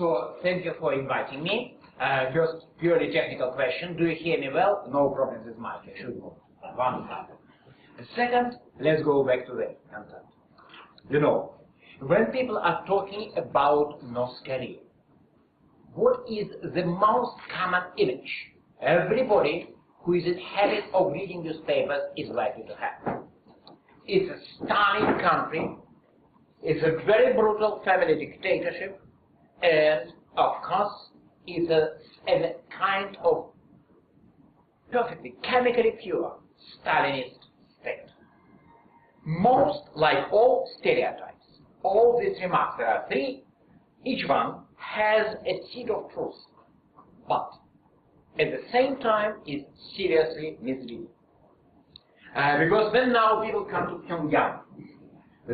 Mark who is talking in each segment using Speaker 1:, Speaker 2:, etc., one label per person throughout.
Speaker 1: So thank you for inviting me. First, purely technical question. Do you hear me well? No problems with mic. I should move. Wonderful. Second, let's go back to the content. You know, when people are talking about North Korea, what is the most common image everybody who is in habit of reading newspapers is likely to have? It's a stunning country. It's a very brutal family dictatorship, and of course, it's a kind of perfectly chemically pure Stalinist state. Most, like all stereotypes, all these remarks, there are three, each one has a seed of truth, but at the same time is seriously misleading. Because when now people come to Pyongyang,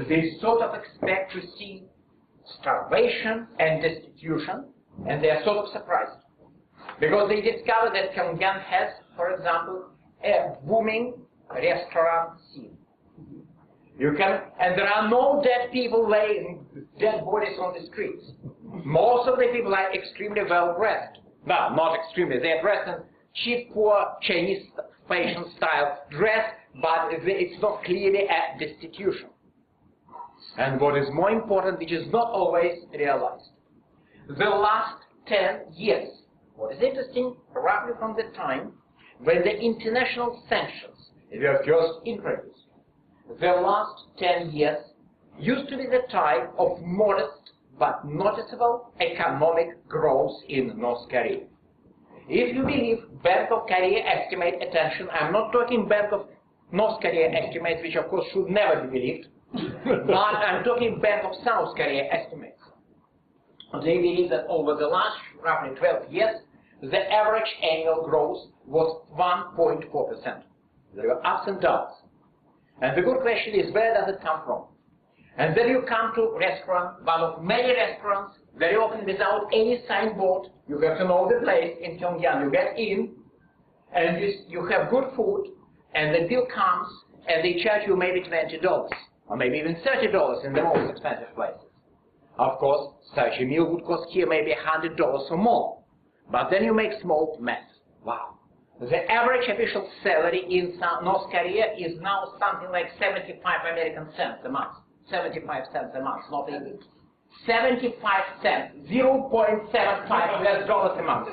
Speaker 1: they sort of expect to see starvation and destitution, and they are sort of surprised. Because they discover that Pyongyang has, for example, a booming restaurant scene. And there are no dead people laying dead bodies on the streets. Most of the people are extremely well dressed. Well, not extremely, they are dressed in cheap, poor Chinese fashion style dress, but it's not clearly a destitution. And what is more important, which is not always realized, the last 10 years, what is interesting, roughly from the time when the international sanctions were first introduced, the last 10 years used to be the time of modest but noticeable economic growth in North Korea. If you believe Bank of Korea estimate, attention, I'm not talking Bank of North Korea estimates, which of course should never be believed, but I'm talking Bank of South Korea estimates. They believe that over the last roughly 12 years, the average annual growth was 1.4%. There were ups and downs. And the good question is, where does it come from? And then you come to restaurant, one of many restaurants, very often without any signboard. You have to know the place in Pyongyang. You get in, and you have good food, and the bill comes, and they charge you maybe $20, or maybe even $30 in the most expensive places. Of course, such a meal would cost here maybe $100 or more. But then you make small math. Wow. The average official salary in North Korea is now something like 75 American cents a month. 75 cents a month, not even 75 cents, 0.75 US dollars a month.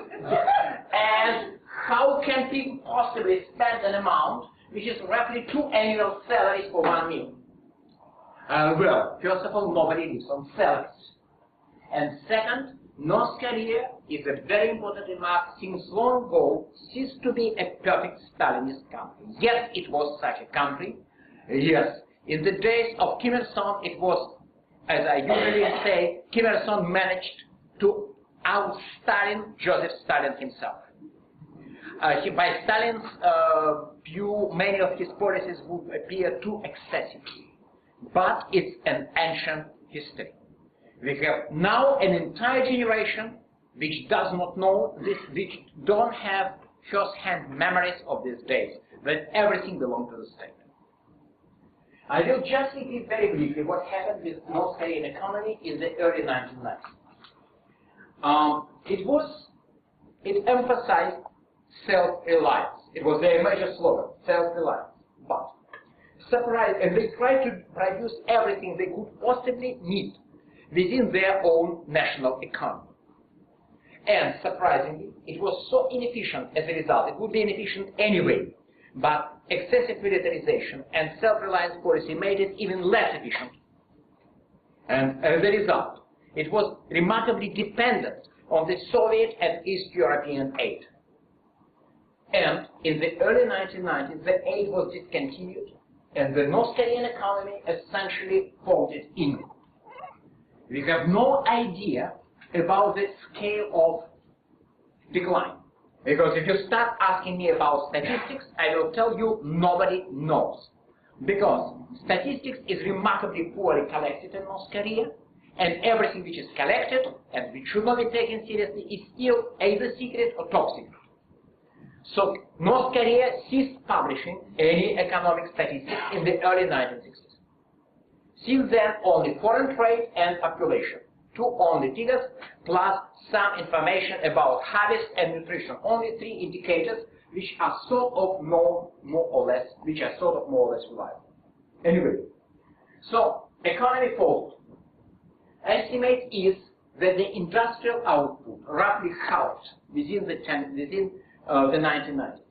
Speaker 1: And how can people possibly spend an amount which is roughly 2 annual salaries for one meal? Well, first of all, nobody lives on salaries. And second, North Korea is a very important remark, since long ago ceased to be a perfect Stalinist country. Yes, it was such a country. Yes, in the days of Kim Il-sung, it was, as I usually say, Kim Il-sung managed to out-Stalin Joseph Stalin himself. By Stalin's view, many of his policies would appear too excessive. But it's an ancient history. We have now an entire generation which does not know this, which don't have first-hand memories of these days, when everything belonged to the state. I will just repeat very briefly what happened with North Korean economy in the early 1990s. It emphasized self-reliance. It was their major slogan, self-reliance. But surprised, and they tried to produce everything they could possibly need within their own national economy. And surprisingly, it was so inefficient as a result. It would be inefficient anyway, but excessive militarization and self-reliance policy made it even less efficient. And as a result, it was remarkably dependent on the Soviet and East European aid. And in the early 1990s, the aid was discontinued, and the North Korean economy essentially folded in. We have no idea about the scale of decline. Because if you start asking me about statistics, I will tell you nobody knows. Because statistics is remarkably poorly collected in North Korea, and everything which is collected and which should not be taken seriously is still either secret or top secret. So North Korea ceased publishing any economic statistics in the early 1960s. Since then, only foreign trade and population Two only figures, plus some information about harvest and nutrition. Only three indicators which are sort of more or less reliable. Anyway, so economy falls. Estimate is that the industrial output roughly halved within the 1990s.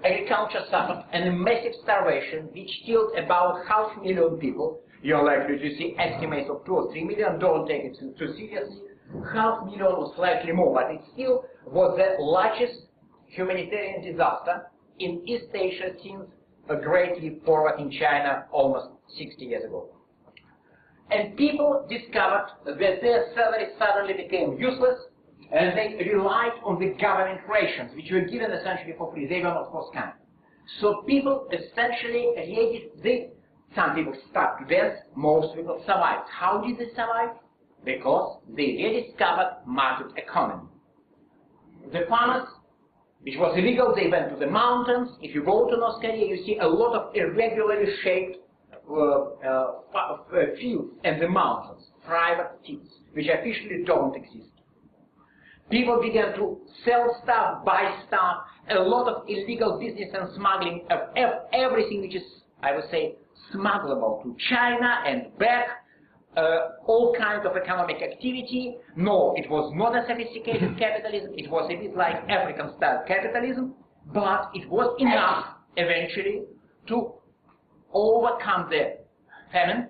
Speaker 1: Agriculture suffered a massive starvation which killed about 500,000 people. You're likely to see estimates of 2 or 3 million. Don't take it too seriously. 500,000 or slightly more, but it still was the largest humanitarian disaster in East Asia since a great leap forward in China almost 60 years ago. And people discovered that their salaries suddenly became useless, and they relied on the government rations, which were given essentially for free. They were not forthcoming. So people essentially some people starved to death, most people survived. How did they survive? Because they rediscovered market economy. The farmers, which was illegal, they went to the mountains. If you go to North Korea, you see a lot of irregularly shaped fields and the mountains, private fields, which officially don't exist. People began to sell stuff, buy stuff, a lot of illegal business and smuggling of everything which is, I would say, smuggleable to China and back, all kinds of economic activity. No, it was not a sophisticated capitalism, it was a bit like African-style capitalism, but it was enough eventually to overcome the famine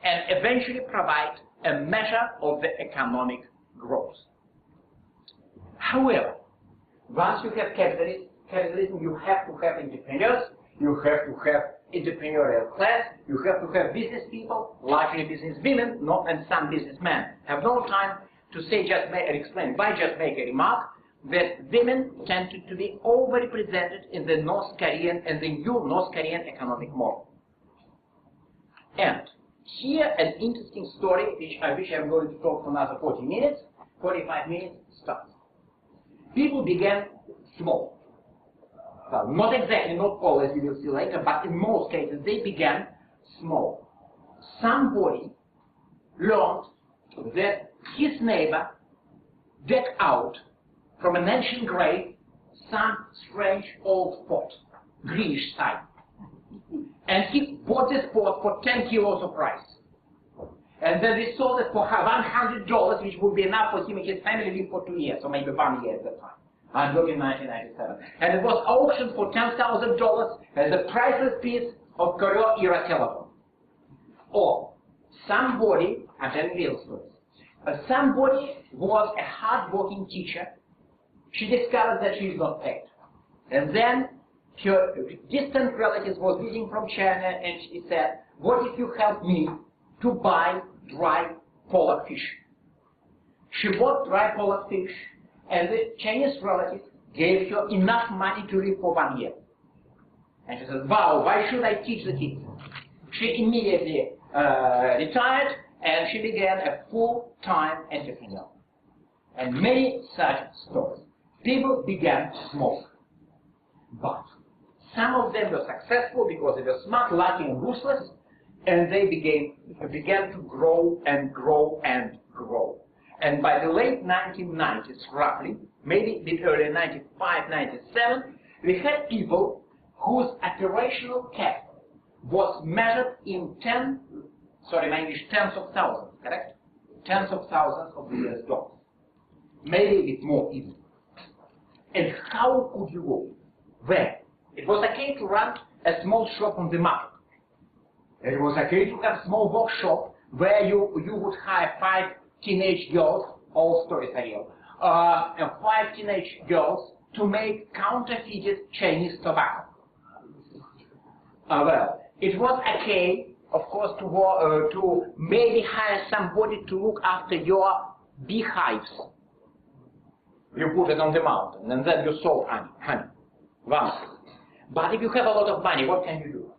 Speaker 1: and eventually provide a measure of the economic growth. However, once you have capitalism, you have to have entrepreneurs, you have to have entrepreneurial class, you have to have business people, largely business women, and some businessmen. Have no time to say explain, but just make a remark that women tended to be overrepresented in the North Korean and the new North Korean economic model. And here an interesting story, which I'm going to talk for another 45 minutes, starts. People began small. Well, not exactly, not always, we will see later, but in most cases they began small. Somebody learned that his neighbor dug out from an ancient grave some strange old pot, greenish side. And he bought this pot for 10 kilos of rice. And then they sold it for $100, which would be enough for him and his family to live for 2 years, or maybe 1 year at that time. I'm talking 1997. And it was auctioned for $10,000 as a priceless piece of Koryo-era telephone. Or somebody, I'm telling real stories, somebody was a hard-working teacher. She discovered that she is not paid. And then her distant relatives was visiting from China, and she said, what if you help me to buy dry pollock fish? She bought dry pollock fish, and the Chinese relatives gave her enough money to live for 1 year. And she said, wow, why should I teach the kids? She immediately retired, and she began a full-time entrepreneur. And many such stories. People began small. But some of them were successful because they were smart, lucky, and ruthless, and they began to grow and grow and grow. And by the late 1990s, roughly, maybe a bit earlier, 95, 97, we had people whose operational capital was measured in tens of thousands, correct? Tens of thousands of US dollars. Maybe a bit more even. And how could you go? Where? It was okay to run a small shop on the market. It was okay to have a small workshop where you would hire 5 teenage girls, all stories are real, 5 teenage girls to make counterfeited Chinese tobacco. Well, it was okay, of course, to maybe hire somebody to look after your beehives. You put it on the mountain, and then you sold honey. Wow. But if you have a lot of money, what can you do?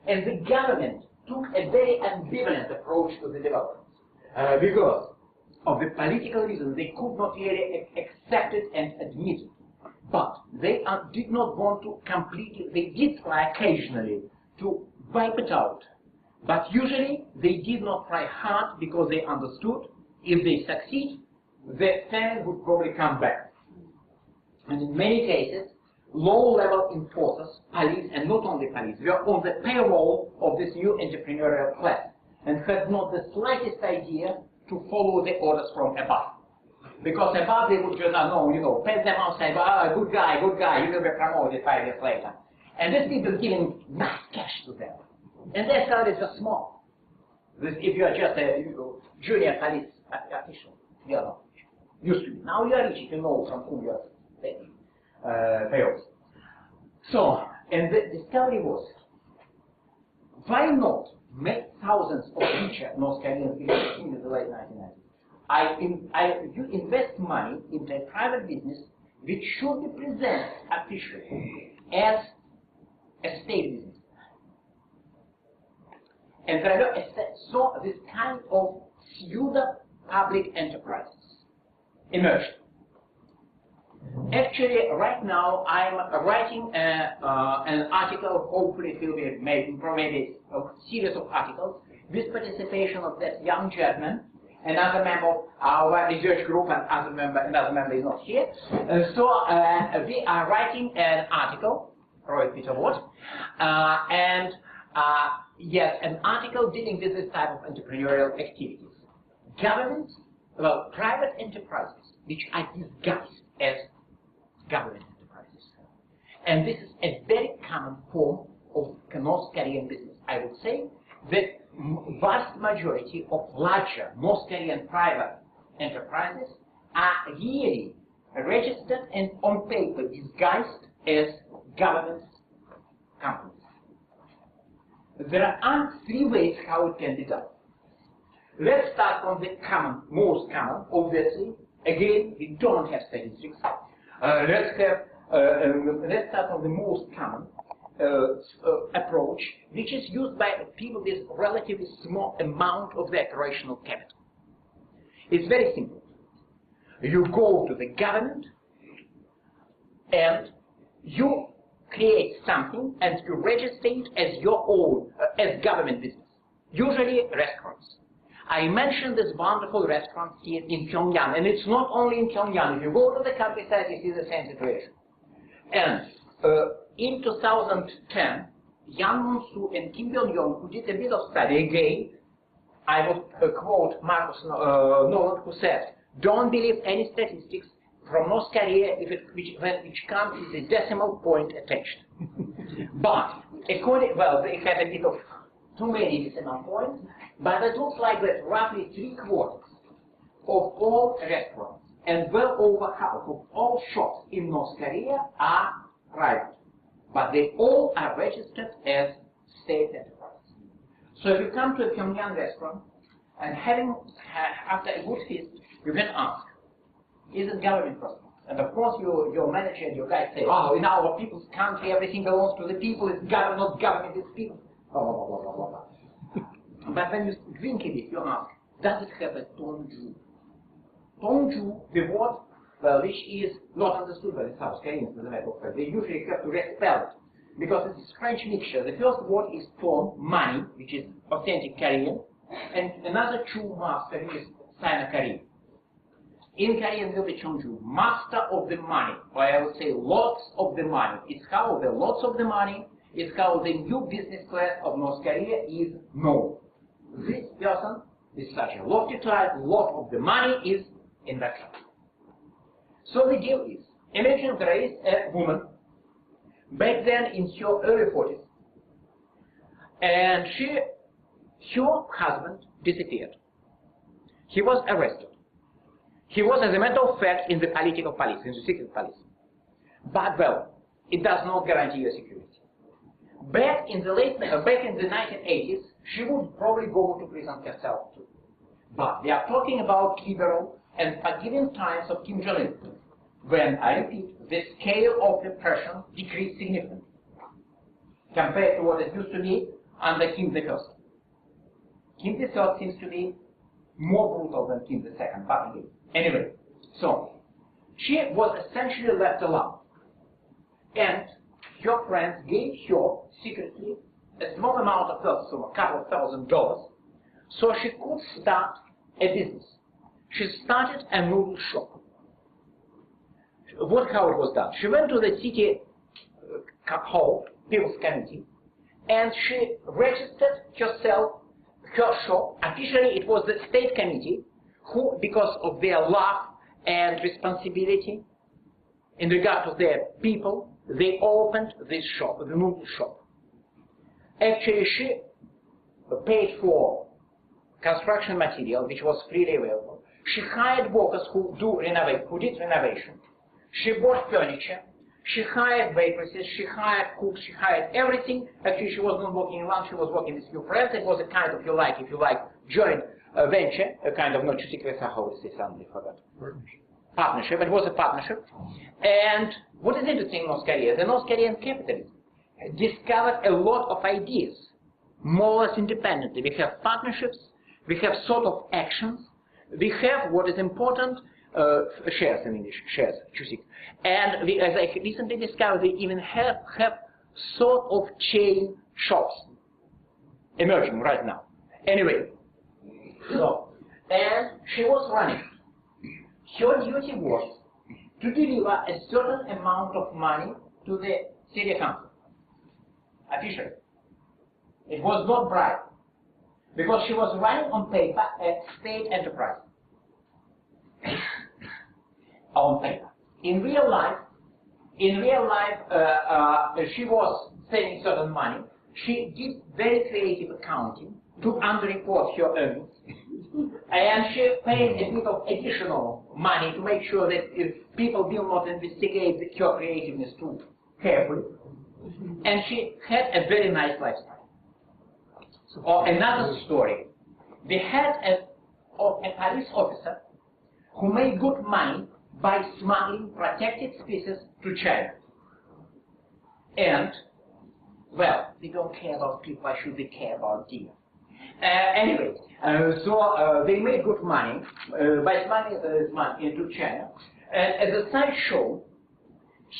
Speaker 1: And the government took a very ambivalent approach to the development. Because of the political reasons, they could not really accept it and admit it. But they did not want to completely, they did try occasionally to wipe it out, But usually they did not try hard because they understood if they succeed, the famine would probably come back. And in many cases, low-level enforcers, police, and not only police, were on the payroll of this new entrepreneurial class and had not the slightest idea to follow the orders from above. Because above they would just, pat them out, say, good guy, you will be promoted 5 years later. And these people giving nice cash to them. And their salaries are small. If you are just a junior police official, you are not rich. Used to be. Now you are rich if you know from whom you are taking payrolls. So, and the discovery was, why not make thousands of richer North Koreans in the late 1990s? You invest money into a private business which should be presented officially as a state business. And so this kind of pseudo-public enterprises emerged. Actually, right now I'm writing an article. Hopefully, it will be maybe a series of articles with participation of that young German, another member of our research group, and another member is not here. So we are writing an article, Roy Peter Watt, yes, an article dealing with this type of entrepreneurial activities. Governments, well, private enterprises, which are disguised as government enterprises. And this is a very common form of North Korean business. I would say that vast majority of larger North Korean private enterprises are really registered and on paper disguised as government companies. There are 3 ways how it can be done. Let's start from the most common, obviously. Again, we don't have statistics. Let's start from the most common approach, which is used by people with relatively small amount of their operational capital. It's very simple. You go to the government and you create something and you register it as your own, as government business. Usually restaurants. I mentioned this wonderful restaurant here in Pyongyang, and it's not only in Pyongyang. If you go to the countryside, you see the same situation. And in 2010, Yang Moon-soo and Kim Byung-yong, who did a bit of study, again, I would quote Marcus Nolan, who said, don't believe any statistics from North Korea which comes with a decimal point attached. But, they have a bit of too many decimal points, but it looks like that roughly 3/4 of all restaurants and well over half of all shops in North Korea are private. But they all are registered as state enterprises. So if you come to a Pyongyang restaurant and after a good feast, you can ask, is it government property? And of course your manager and your guys say, oh, in our people's country everything belongs to the people, it's government, not government, it's people. Blah, blah, blah, blah, blah, blah. But when you drink it, you ask, does it have a tongju? Tongju, the word, which is not understood by the South Koreans, as a matter of fact. They usually have to respell it, because it's a French mixture. The first word is tong, money, which is authentic Korean, and another chu master, which is Sino-Korean. In Korean will be chongju, master of the money, or I would say lots of the money. It's how the lots of the money is how the new business class of North Korea is known. This person with such a lofty title, lot of the money is in that shop. So the deal is, imagine there is a woman, back then in her early 40s, and her husband disappeared. He was arrested. He was, as a matter of fact, in the political police, in the secret police. But, well, it does not guarantee your security. Back in the 1980s, she would probably go to prison herself too. But we are talking about liberal and forgiving times of Kim Jong-il, when, I repeat, the scale of repression decreased significantly compared to what it used to be under Kim I. Kim III seems to be more brutal than Kim II, but again. Anyway, so she was essentially left alone, and her friends gave her secretly a small amount of wealth, so a couple of $1,000, so she could start a business. She started a noodle shop. How it was done? She went to the city hall, People's Committee, and she registered herself, her shop. Officially, it was the state committee who, because of their love and responsibility in regard to their people, they opened this shop, the noodle shop. Actually, she paid for construction material, which was freely available. She hired workers who did renovation. She bought furniture. She hired waitresses. She hired cooks. She hired everything. Actually, she was not working alone. She was working with few friends. It was a kind of, if you like, joint venture, a kind of, not too secret, how to say something, I forgot. Partnership. It was a partnership. And what is interesting in North Korea? The North Korean capitalism discovered a lot of ideas, more or less independently. We have partnerships. We have sort of actions. We have what is important, shares in English, shares, чусик. And we, as I recently discovered, we even have sort of chain shops emerging right now. Anyway, so, and she was running. Her duty was to deliver a certain amount of money to the city council, officially. It was not bribe, because she was running on paper a state enterprise. On paper. In real life, she was saving certain money. She did very creative accounting to underreport her earnings, and she paid a bit of additional money to make sure that if people will not investigate her creativeness too carefully. And she had a very nice lifestyle. Or another story. We had a police officer who made good money by smuggling protected species to China. And, well, we don't care about people, why should we care about deer? Anyway, so they made good money by smuggling this money into China. And as a side show,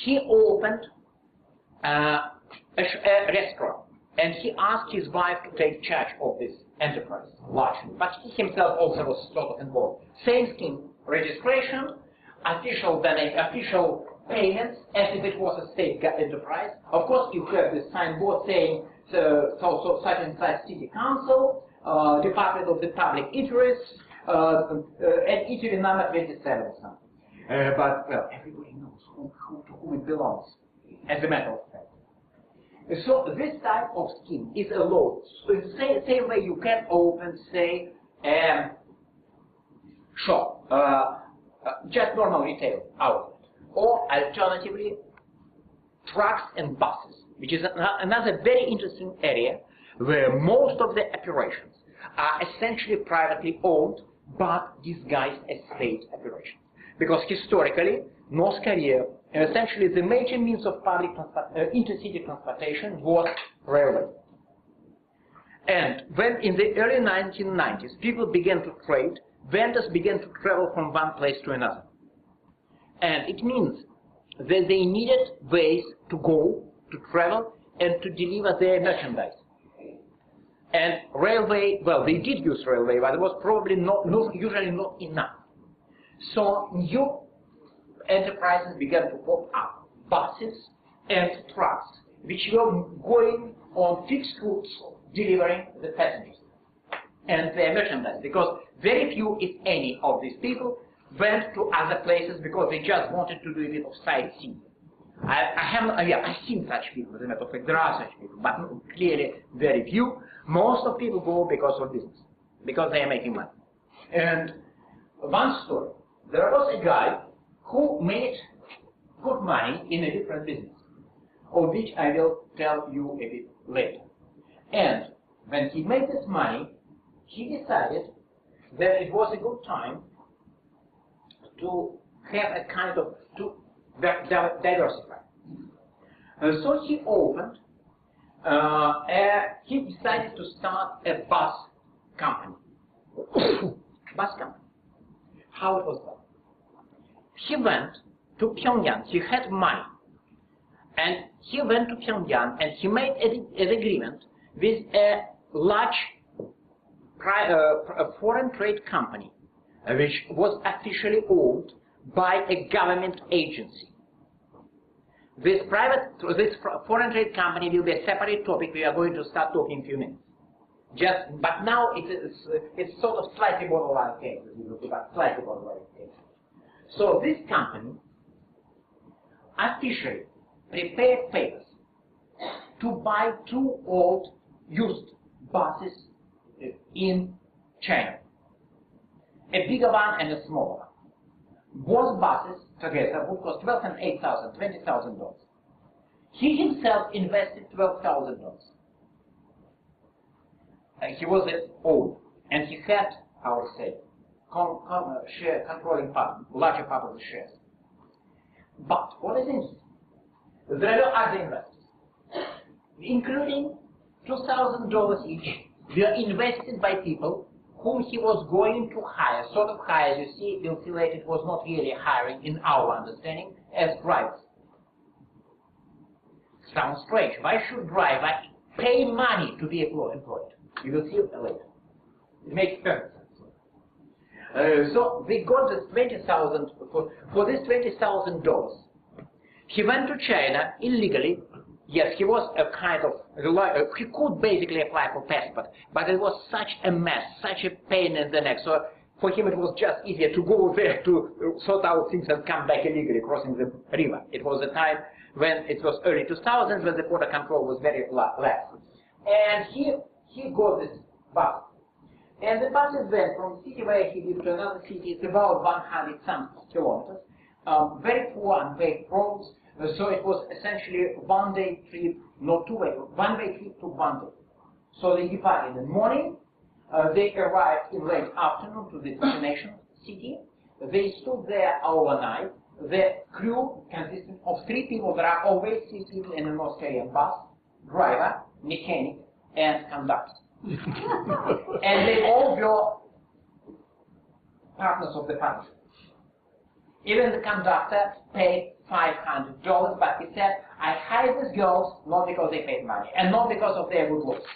Speaker 1: he opened a restaurant. And he asked his wife to take charge of this enterprise, largely. But he himself also was sort of involved. Same scheme, registration, official payments, as if it was a state enterprise. Of course, you have this signboard saying, so such and such city council, Department of the Public Interest, and eatery number 27 or something. But, well, everybody knows to whom it belongs, as a matter of fact. So this type of scheme is allowed. So in the same way you can open, say, a shop, just normal retail outlet, or alternatively, trucks and buses, which is another very interesting area where most of the operations are essentially privately owned but disguised as state operations. Because historically, North Korea, essentially the major means of public intercity transportation was railway. And when in the early 1990s people began to trade, vendors began to travel from one place to another. And it means that they needed ways to go, to travel, and to deliver their merchandise. And railway, well, they did use railway, but it was probably usually not enough. So new enterprises began to pop up, buses and trucks, which were going on fixed routes, delivering the passengers and their merchandise, because very few, if any, of these people went to other places because they just wanted to do a bit of sightseeing. I've seen such people, as a matter of fact, there are such people, but clearly very few. Most of people go because of business, because they are making money. And one story, there was a guy who made good money in a different business, of which I will tell you a bit later. And when he made this money, he decided that it was a good time to have a kind of, to diversify. So he opened, he decided to start a bus company. Bus company. How it was done? He went to Pyongyang, he had money, and he went to Pyongyang and he made an agreement with a large foreign trade company, which was officially owned by a government agency. This foreign trade company will be a separate topic we are going to start talking in a few minutes. But now it's sort of slightly borderline case, but slightly borderline case. So this company officially prepared papers to buy 2 old used buses in China, a bigger one and a smaller one. Both buses together would cost $12,000 and $8,000, $20,000. He himself invested $12,000. He was the owner, and he had, I would say, controlling part, larger part of the shares. But what is interesting, there are other investors, including $2,000 each, were invested by people whom he was going to hire, sort of hire. You see, we'll see later, it was not really hiring in our understanding, as drivers. Sounds strange. Why should driver pay money to be employed? You will see it later. It makes perfect sense. So they got this $20,000 for this $20,000. He went to China illegally. Yes, he was a kind of, he could basically apply for passport, but it was such a mess, such a pain in the neck. So for him it was just easier to go there to sort out things and come back illegally, crossing the river. It was a time when it was early 2000s, when the border control was very lax. And he got this bus. And the buses went from the city where he lived to another city. It's about 100 some kilometers. Very poor unpaved roads. So it was essentially one-day trip, not two-way, one-way trip to one day. So they departed in the morning, they arrived in late afternoon to the destination city. They stood there overnight. The crew consisted of 3 people. There are always 3 people in a North Korean bus: driver, mechanic, and conductor. And they all were partners of the partnership. Even the conductor paid $500, but he said, I hired these girls not because they paid money, and not because of their good looks.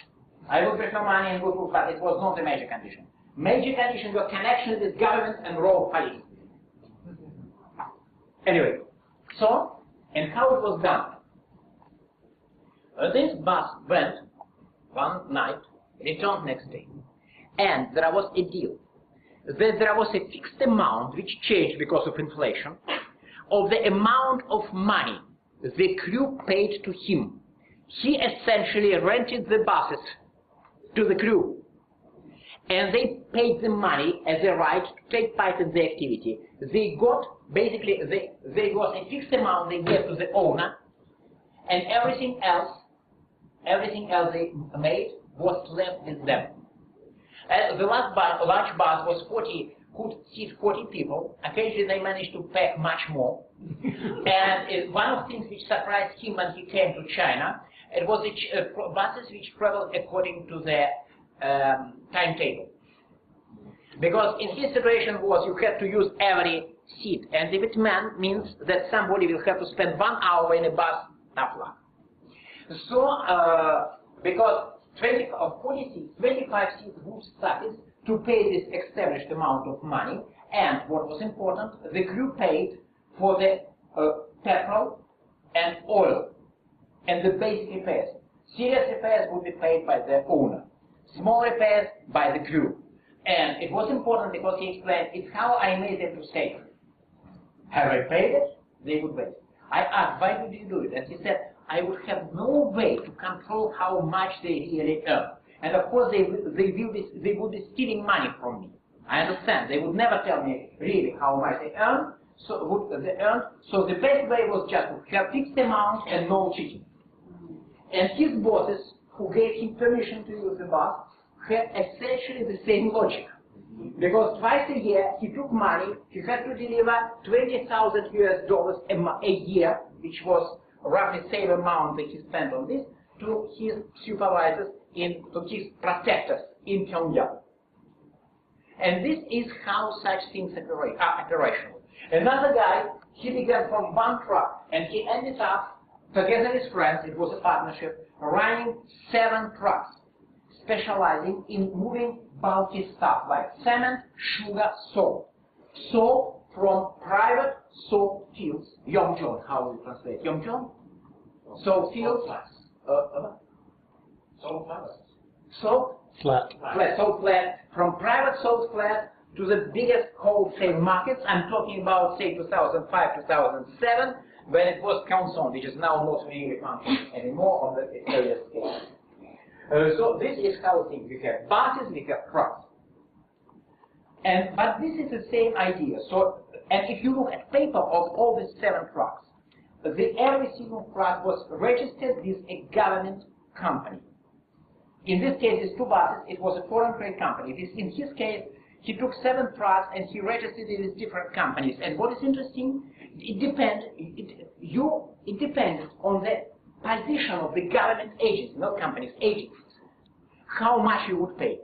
Speaker 1: I would prefer money and good looks, but it was not a major condition. Major condition was connection with government and road police. Anyway, so, and how it was done? This bus went one night, returned next day, and there was a deal. There was a fixed amount which changed because of inflation of the amount of money the crew paid to him. He essentially rented the buses to the crew, and they paid the money as a right to take part in the activity. They got basically they got a fixed amount they gave to the owner, and everything else they made was left with them. The large bus was could seat 40 people. Occasionally they managed to pack much more. And one of the things which surprised him when he came to China, it was the buses which traveled according to their timetable. Because in his situation was you had to use every seat, and if it means that somebody will have to spend 1 hour in a bus, tough luck. So because 40 seats, 25 seats who started to pay this established amount of money, and what was important, the crew paid for the petrol and oil and the basic repairs. Serious repairs would be paid by the owner, small repairs by the crew. And it was important because he explained, it's how I made them to stay. Have I paid it? They would wait. I asked, why did you do it? And he said, I would have no way to control how much they really earn. And of course, they would be stealing money from me. I understand. They would never tell me really how much they earn. So the best way was just to have fixed amount and no cheating. And his bosses, who gave him permission to use the bus, had essentially the same logic. Because twice a year he took money, he had to deliver $20,000 a year, which was roughly the same amount that he spent on this, to his supervisors, to his protectors in Pyongyang. And this is how such things are operational. Another guy, he began from one truck, and he ended up together with friends, it was a partnership, running 7 trucks, specializing in moving bulky stuff like cement, sugar, salt. Salt from private salt fields. Yongchon, how do you translate? Yongchon? Salt fields.
Speaker 2: Salt flats.
Speaker 1: Salt
Speaker 3: Flat.
Speaker 1: salt flat. From private salt flat to the biggest wholesale markets. I'm talking about, say, 2005, 2007, when it was Canson, which is now not really functioning anymore on the area scale. So this is how things. We have buses, we have trucks. But this is the same idea. So, and if you look at paper of all these 7 trucks, every single truck was registered with a government company. In this case, these 2 buses, it was a foreign trade company. In his case, he took 7 trucks and he registered it with different companies. And what is interesting, it depends on the position of the government agency, not companies, agencies, how much you would pay.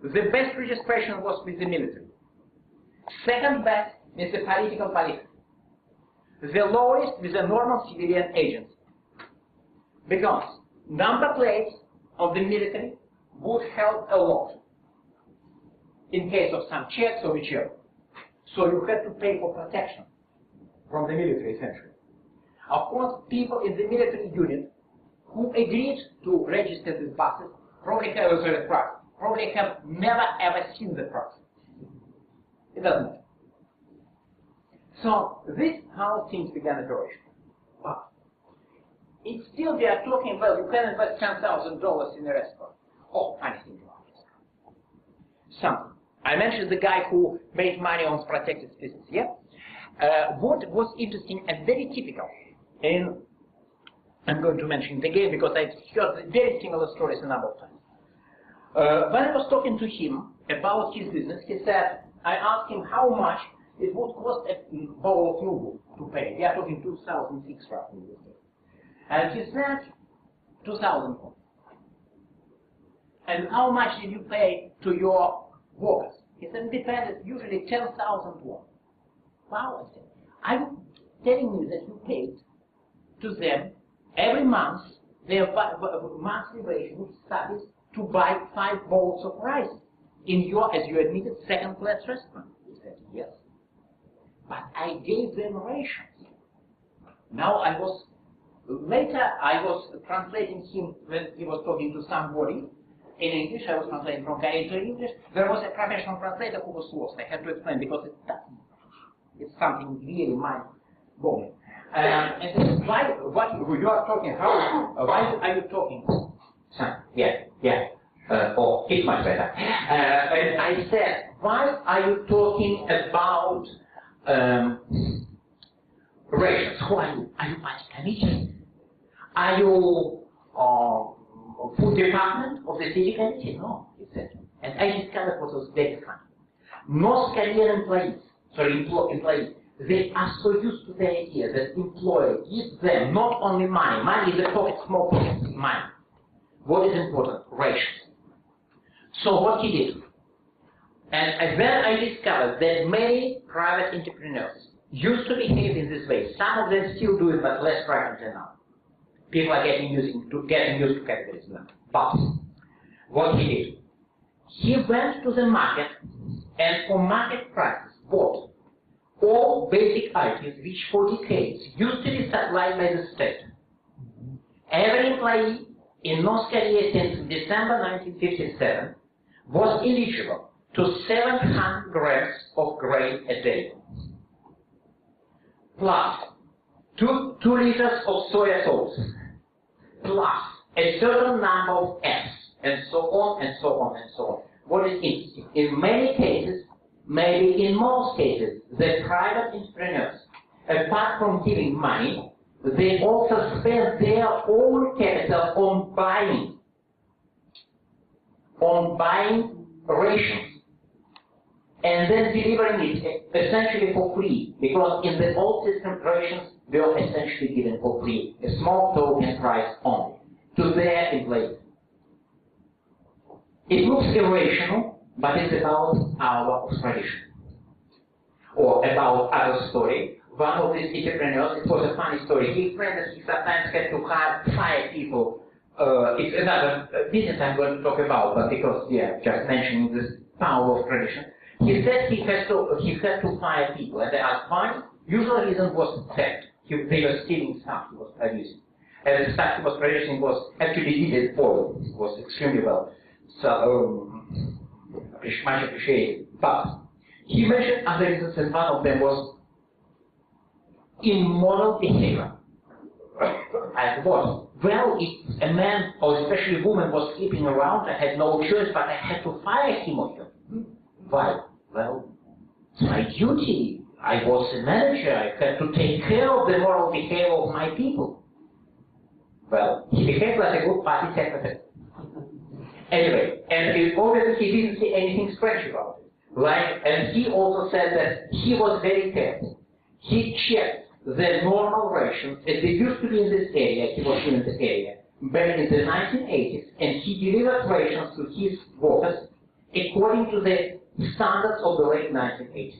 Speaker 1: The best registration was with the military. Second best with the political police. The lowest with the normal civilian agency. Because number plates of the military would help a lot in case of some checks or whichever. So you had to pay for protection from the military, essentially. Of course, people in the military unit who agreed to register these buses probably have never ever seen the trucks. It doesn't matter. So this how things began operation. But it's still we are talking about you can invest $10,000 in a restaurant. Oh, funny thing about this. Something. I mentioned the guy who made money on protected species. Yeah. What was interesting and very typical, and I'm going to mention it again because I've heard very similar stories a number of times. When I was talking to him about his business, he said, I asked him how much it would cost a bowl of noodles to pay. We are talking 2006 roughly. And he said, 2,000 won. And how much did you pay to your workers? He said, it depends, usually 10,000 won. Wow, I said, are you telling me that you paid to them every month their monthly wage would suffice to buy 5 bowls of rice in your, as you admitted, second-class restaurant? He said, yes. But I gave them rations. Now later I was translating him when he was talking to somebody in English. I was translating from Korean to English. There was a professional translator who was lost. I had to explain because it's something really mind-blowing. And this is why, what you are talking, why are you talking? Oh, it's much better. And I said, why are you talking about rations? Who are you? Are you party committee? Are you food department of the city committee? No, he said. And I discovered what was very funny. North Korean employees, they are so used to the idea that employer gives them not only money is a pocket, small pocket, money. What is important? Rations. So what he did, and then I discovered that many private entrepreneurs used to behave in this way. Some of them still do it, but less frequently now. People are getting used to capitalism. But what he did, he went to the market and for market prices bought all basic items which for decades used to be supplied by the state. Every employee in North Korea since December 1957 was eligible to 700 grams of grain a day, plus 2 liters of soya sauce, plus a certain number of eggs, and so on and so on and so on. What is interesting, in many cases, maybe in most cases, the private entrepreneurs, apart from giving money, they also spend their own capital on buying rations and then delivering it essentially for free, because in the old system rations they were essentially given for free, a small token price only, to their employees. It looks irrational, but it's about our tradition. Or about other story,
Speaker 2: one of these entrepreneurs, it was a funny story, he explained that he sometimes had to fire people. It's another business I'm going to talk about, but because, yeah, just mentioning this power of tradition. He said he had to fire people, and they asked why. Usual reason was theft. They were stealing stuff he was producing. And the stuff he was producing was actually needed for it. It was extremely well. So, much appreciated. But he mentioned other reasons, and one of them was immoral behavior. And what? Well, if a man, or especially a woman, was sleeping around, I had no choice, but I had to fire him or her. Why? Well, it's my duty. I was a manager. I had to take care of the moral behavior of my people. Well, he behaved like a good party secretary. Anyway, and obviously he didn't see anything strange about it. And he also said that he was very careful. He checked the normal rations as they used to be in this area. He was in this area back in the 1980s, and he delivered rations to his workers according to the standards of the late 1980s.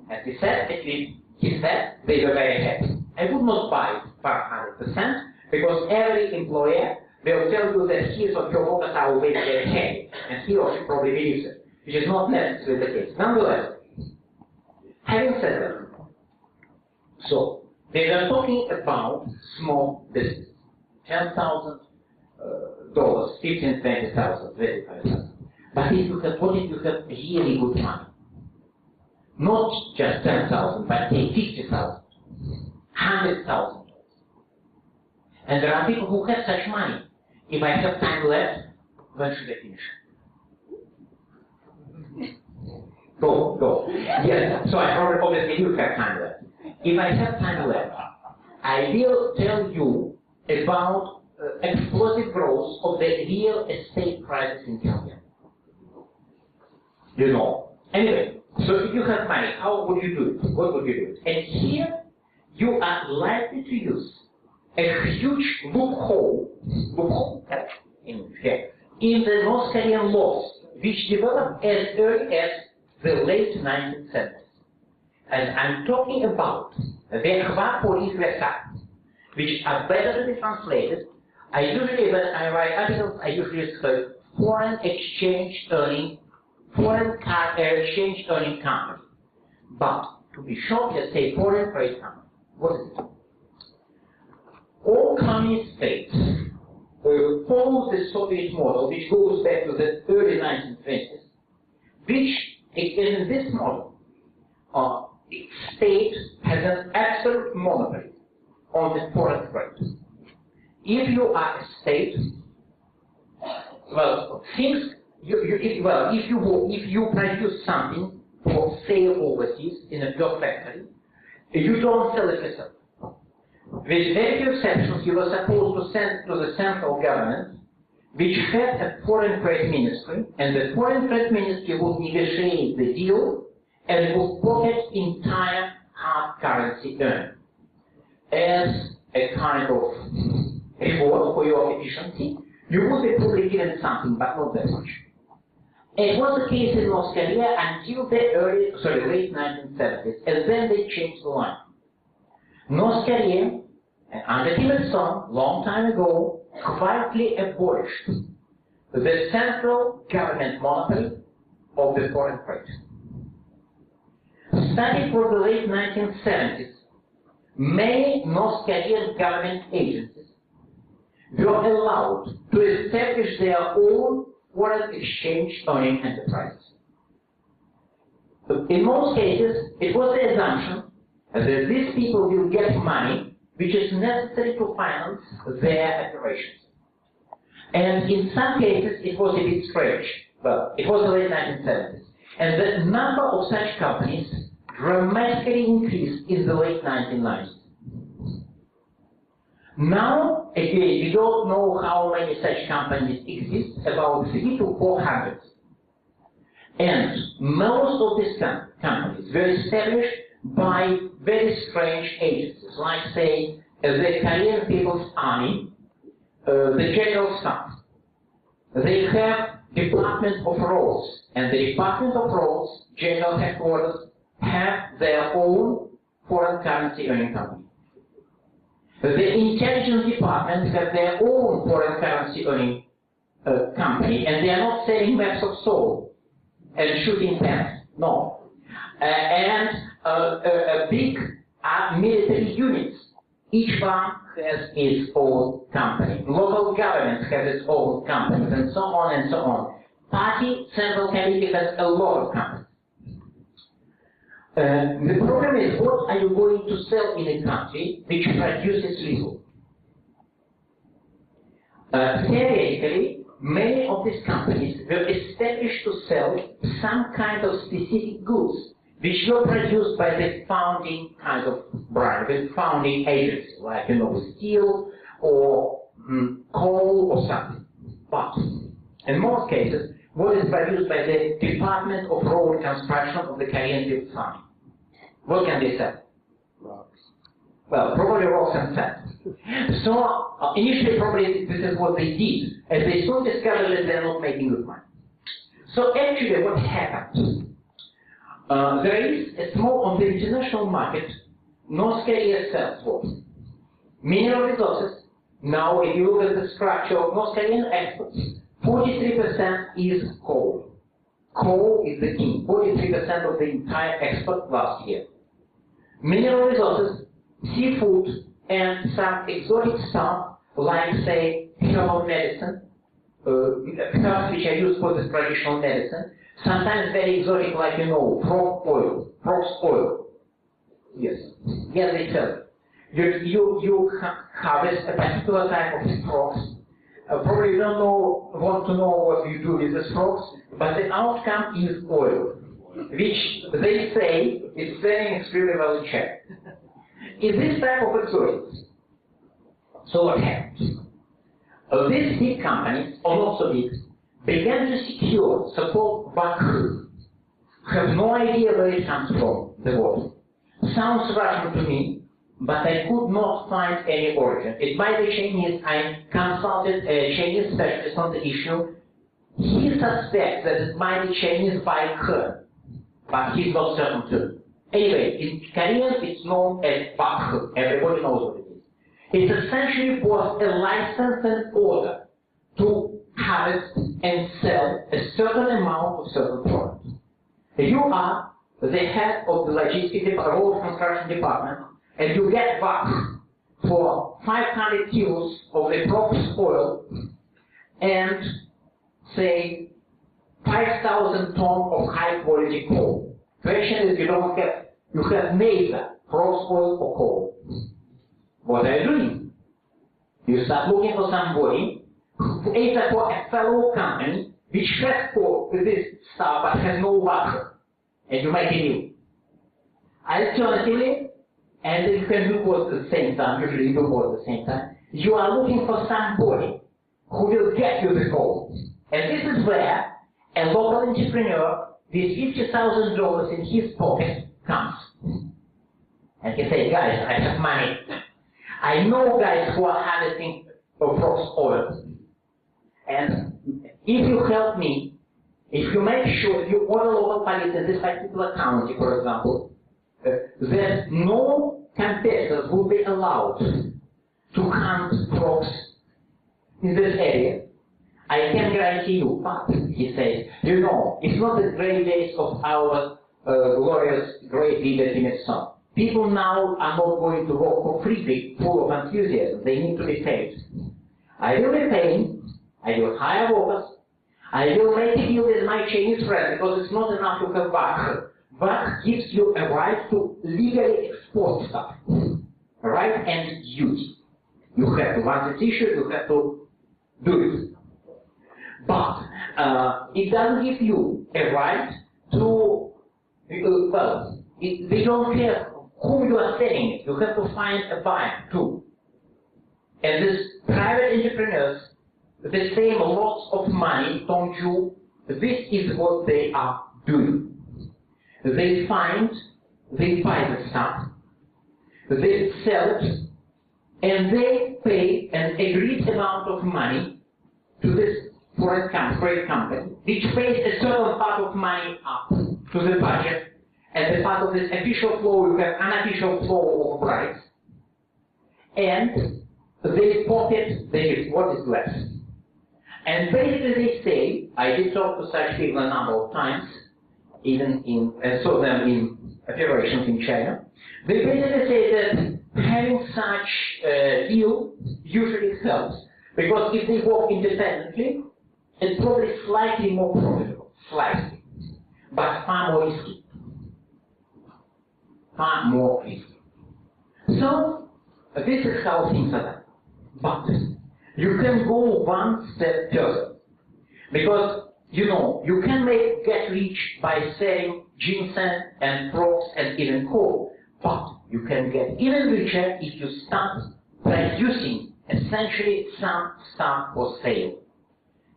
Speaker 2: As he said, at least he said, they were very happy. I would not buy it 100%, because every employer will tell you that his or her workers are always very happy, and he or she probably believes it, which is not necessarily the case. Nonetheless, having said that, so they were talking about small business, $10,000, $15,000, $20,000, $25,000. But if you have, what if you have really good money? Not just 10,000, but say 50,000, 100,000. And there are people who have such money. If I have time left, when should I finish? Go. Yes, so I obviously do have time left. If I have time left, I will tell you about explosive growth of the real estate prices in Serbia. You know. Anyway, so if you have money, how would you do it? What would you do? And here, you are likely to use a huge loophole in the North Korean laws, which developed as early as the late 1970s. And I'm talking about the Hva Act, which are better to be translated. I usually, when I write articles, I usually say foreign exchange earning company. But to be short, let's say foreign trade company. What is it? All communist states follow the Soviet model, which goes back to the early 1920s, which, in this model, state has an absolute monopoly on the foreign trade. If you are a state, well, things. If you produce something for sale overseas in a pure factory, you don't sell it yourself. With very few exceptions, you were supposed to send to the central government, which had a foreign trade ministry, and the foreign trade ministry would negotiate the deal and would pocket entire hard currency earned as a kind of reward for your efficiency. You would be probably given something, but not that much. It was the case in North Korea until the late 1970s, and then they changed the line. North Korea, under Kim Il-sung, long time ago, quietly abolished the central government monopoly of the foreign trade. Starting from the late 1970s, many North Korean government agencies were allowed to establish their own foreign exchange earning enterprises. In most cases, it was the assumption that these people will get money which is necessary to finance their operations. And in some cases, it was a bit strange. Well, it was the late 1970s. And the number of such companies dramatically increased in the late 1990s. Now, again, we don't know how many such companies exist, about 300 to 400. And most of these companies were established by very strange agencies, like, say, the Korean People's Army, the General Staff. They have Department of Roads, and the Department of Roads, General Headquarters, have their own foreign currency earning company. The intelligence department has their own foreign currency earning company, and they are not selling maps of Seoul and shooting pens, no. Big military units. Each one has its own company. Local government has its own companies, and so on and so on. Party Central Committee has a lot of companies. The problem is, what are you going to sell in a country which produces little? Theoretically, many of these companies were established to sell some kind of specific goods which were produced by the founding kind of brand, the founding agency, like, steel or coal or something. But in most cases, what is produced by the Department of Road Construction of the Korean Built Army? What can they sell?
Speaker 1: Rocks.
Speaker 2: Well, probably rocks and sand. So initially, probably this is what they did, as they soon discovered that they're not making good money. So actually, what happened? There is a small, on the international market, North Korea sells what? Mineral resources. Now, if you look at the structure of North Korean exports, 43% is coal. Coal is the king, 43% of the entire export last year. Mineral resources, seafood, and some exotic stuff, like, say, herbal medicine, herbs which are used for this traditional medicine, sometimes very exotic, like, frog oil, frog's oil. Yes, they sell it. You harvest a particular type of frogs. Probably you don't want to know what you do with the frogs, but the outcome is oil, which they say is selling extremely well in China. In this type of exotics, so what happens? These big companies, or not so big, began to secure so-called bakru. Have no idea where it comes from, the word. Sounds Russian to me, but I could not find any origin. It's by the Chinese. I consulted a Chinese specialist on the issue. He suspects that it's by the Chinese by her, but he's not certain too. Anyway, in Korean it's known as bakru. Everybody knows what it is. It essentially was a license and order to harvest and sell a certain amount of certain products. You are the head of the logistics road construction department, and you get back for 500 kilos of the frog's oil and, say, 5,000 tons of high quality coal. Question is, you have neither frog's oil or coal. What are you doing? You start looking for somebody, either for a fellow company which has this stuff but has no water, and you make a deal. Alternatively, and you can do both at the same time, usually you do both at the same time, you are looking for somebody who will get you the coal. And this is where a local entrepreneur with $50,000 in his pocket comes. And he says, guys, I have money. I know guys who are harvesting frog's oil. And if you help me, if you make sure you order local police in this particular county, for example, that no competitors will be allowed to hunt frogs in this area, I can guarantee you. But, he says, it's not the great days of our glorious great leader Kim Il-sung. People now are not going to work for free, full of enthusiasm. They need to be paid. I will be paying, I will hire workers, I will make a deal with my Chinese friend, because it's not enough to have back. But gives you a right to legally export stuff. A right and duty. You have to, once it's issued, you have to do it. But it doesn't give you a right to, they don't care whom you are selling it. You have to find a buyer too. And these private entrepreneurs, they save lots of money, don't you? This is what they are doing. They buy the stuff, they sell it, and they pay an agreed amount of money to this foreign company, which pays a certain part of money up to the budget, As a part of this official flow, you have unofficial flow of rights, and they pocket what is left. And basically they say, I did talk to such people a number of times, even saw them in operations in China. They basically say that having such deal usually helps, because if they work independently, it's probably slightly more profitable, slightly, but far more risky. Far more risky. So, this is how things are done. But you can go one step further, because you can get rich by selling ginseng and frogs and even coal, but you can get even richer if you start producing essentially some stuff for sale.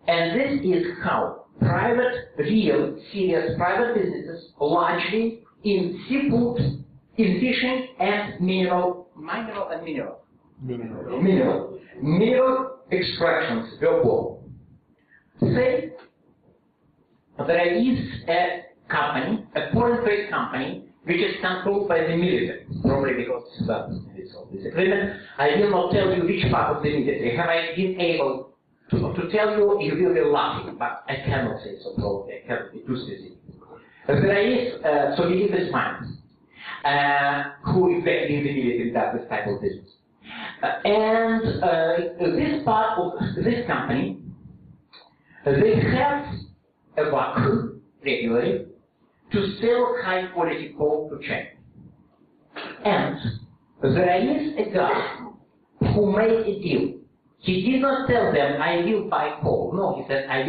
Speaker 2: And this is how private, real, serious private businesses, largely in seafood, in fishing, and mineral extractions were born. Say there is a company, a foreign trade company, which is controlled by the military, probably because it's all this agreement. I will not tell you which part of the military. Have I been able to tell you, you will be laughing, but I cannot say so, probably I cannot be too specific. There is, so we this man, who exactly in the military does this type of business. This part of this company, they have a vacuum regularly to sell high quality coal to China. And there is a guy who made a deal. He did not tell them, I will buy coal. No, he said, I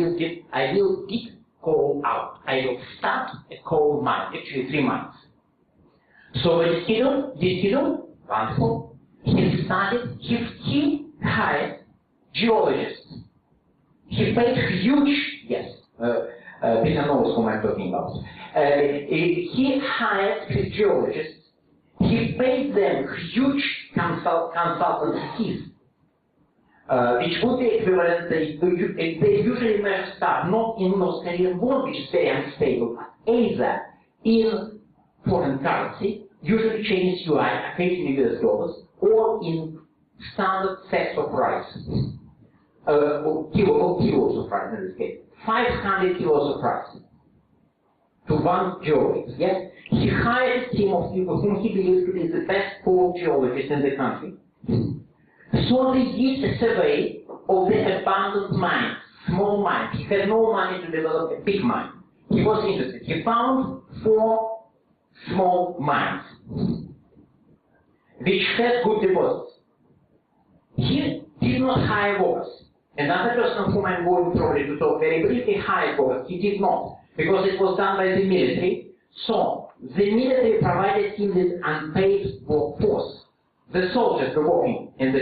Speaker 2: will dig coal out. I will start a coal mine, actually 3 mines. So what did he do? Wonderful. He hired geologists. He paid huge, yes, Peter knows whom I'm talking about. He hired his geologists. He paid them huge consultancy fees, which would be equivalent, they usually measure stuff not in North Korean won, which is very unstable, but either in foreign currency, usually Chinese yuan, occasionally US dollars, or in standard sets of rice, kilos of rice in this case, 500 kilos of rice to one geologist. Yes, he hired a team of people whom he believes to be the best coal geologists in the country. So they did a survey of the abandoned mines, small mines. He had no money to develop a big mine. He was interested. He found 4 small mines which had good deposits. He did not hire workers. Another person whom I'm going probably to talk very briefly hired workers. He did not, because it was done by the military. So the military provided him with unpaid workforce. The soldiers were working in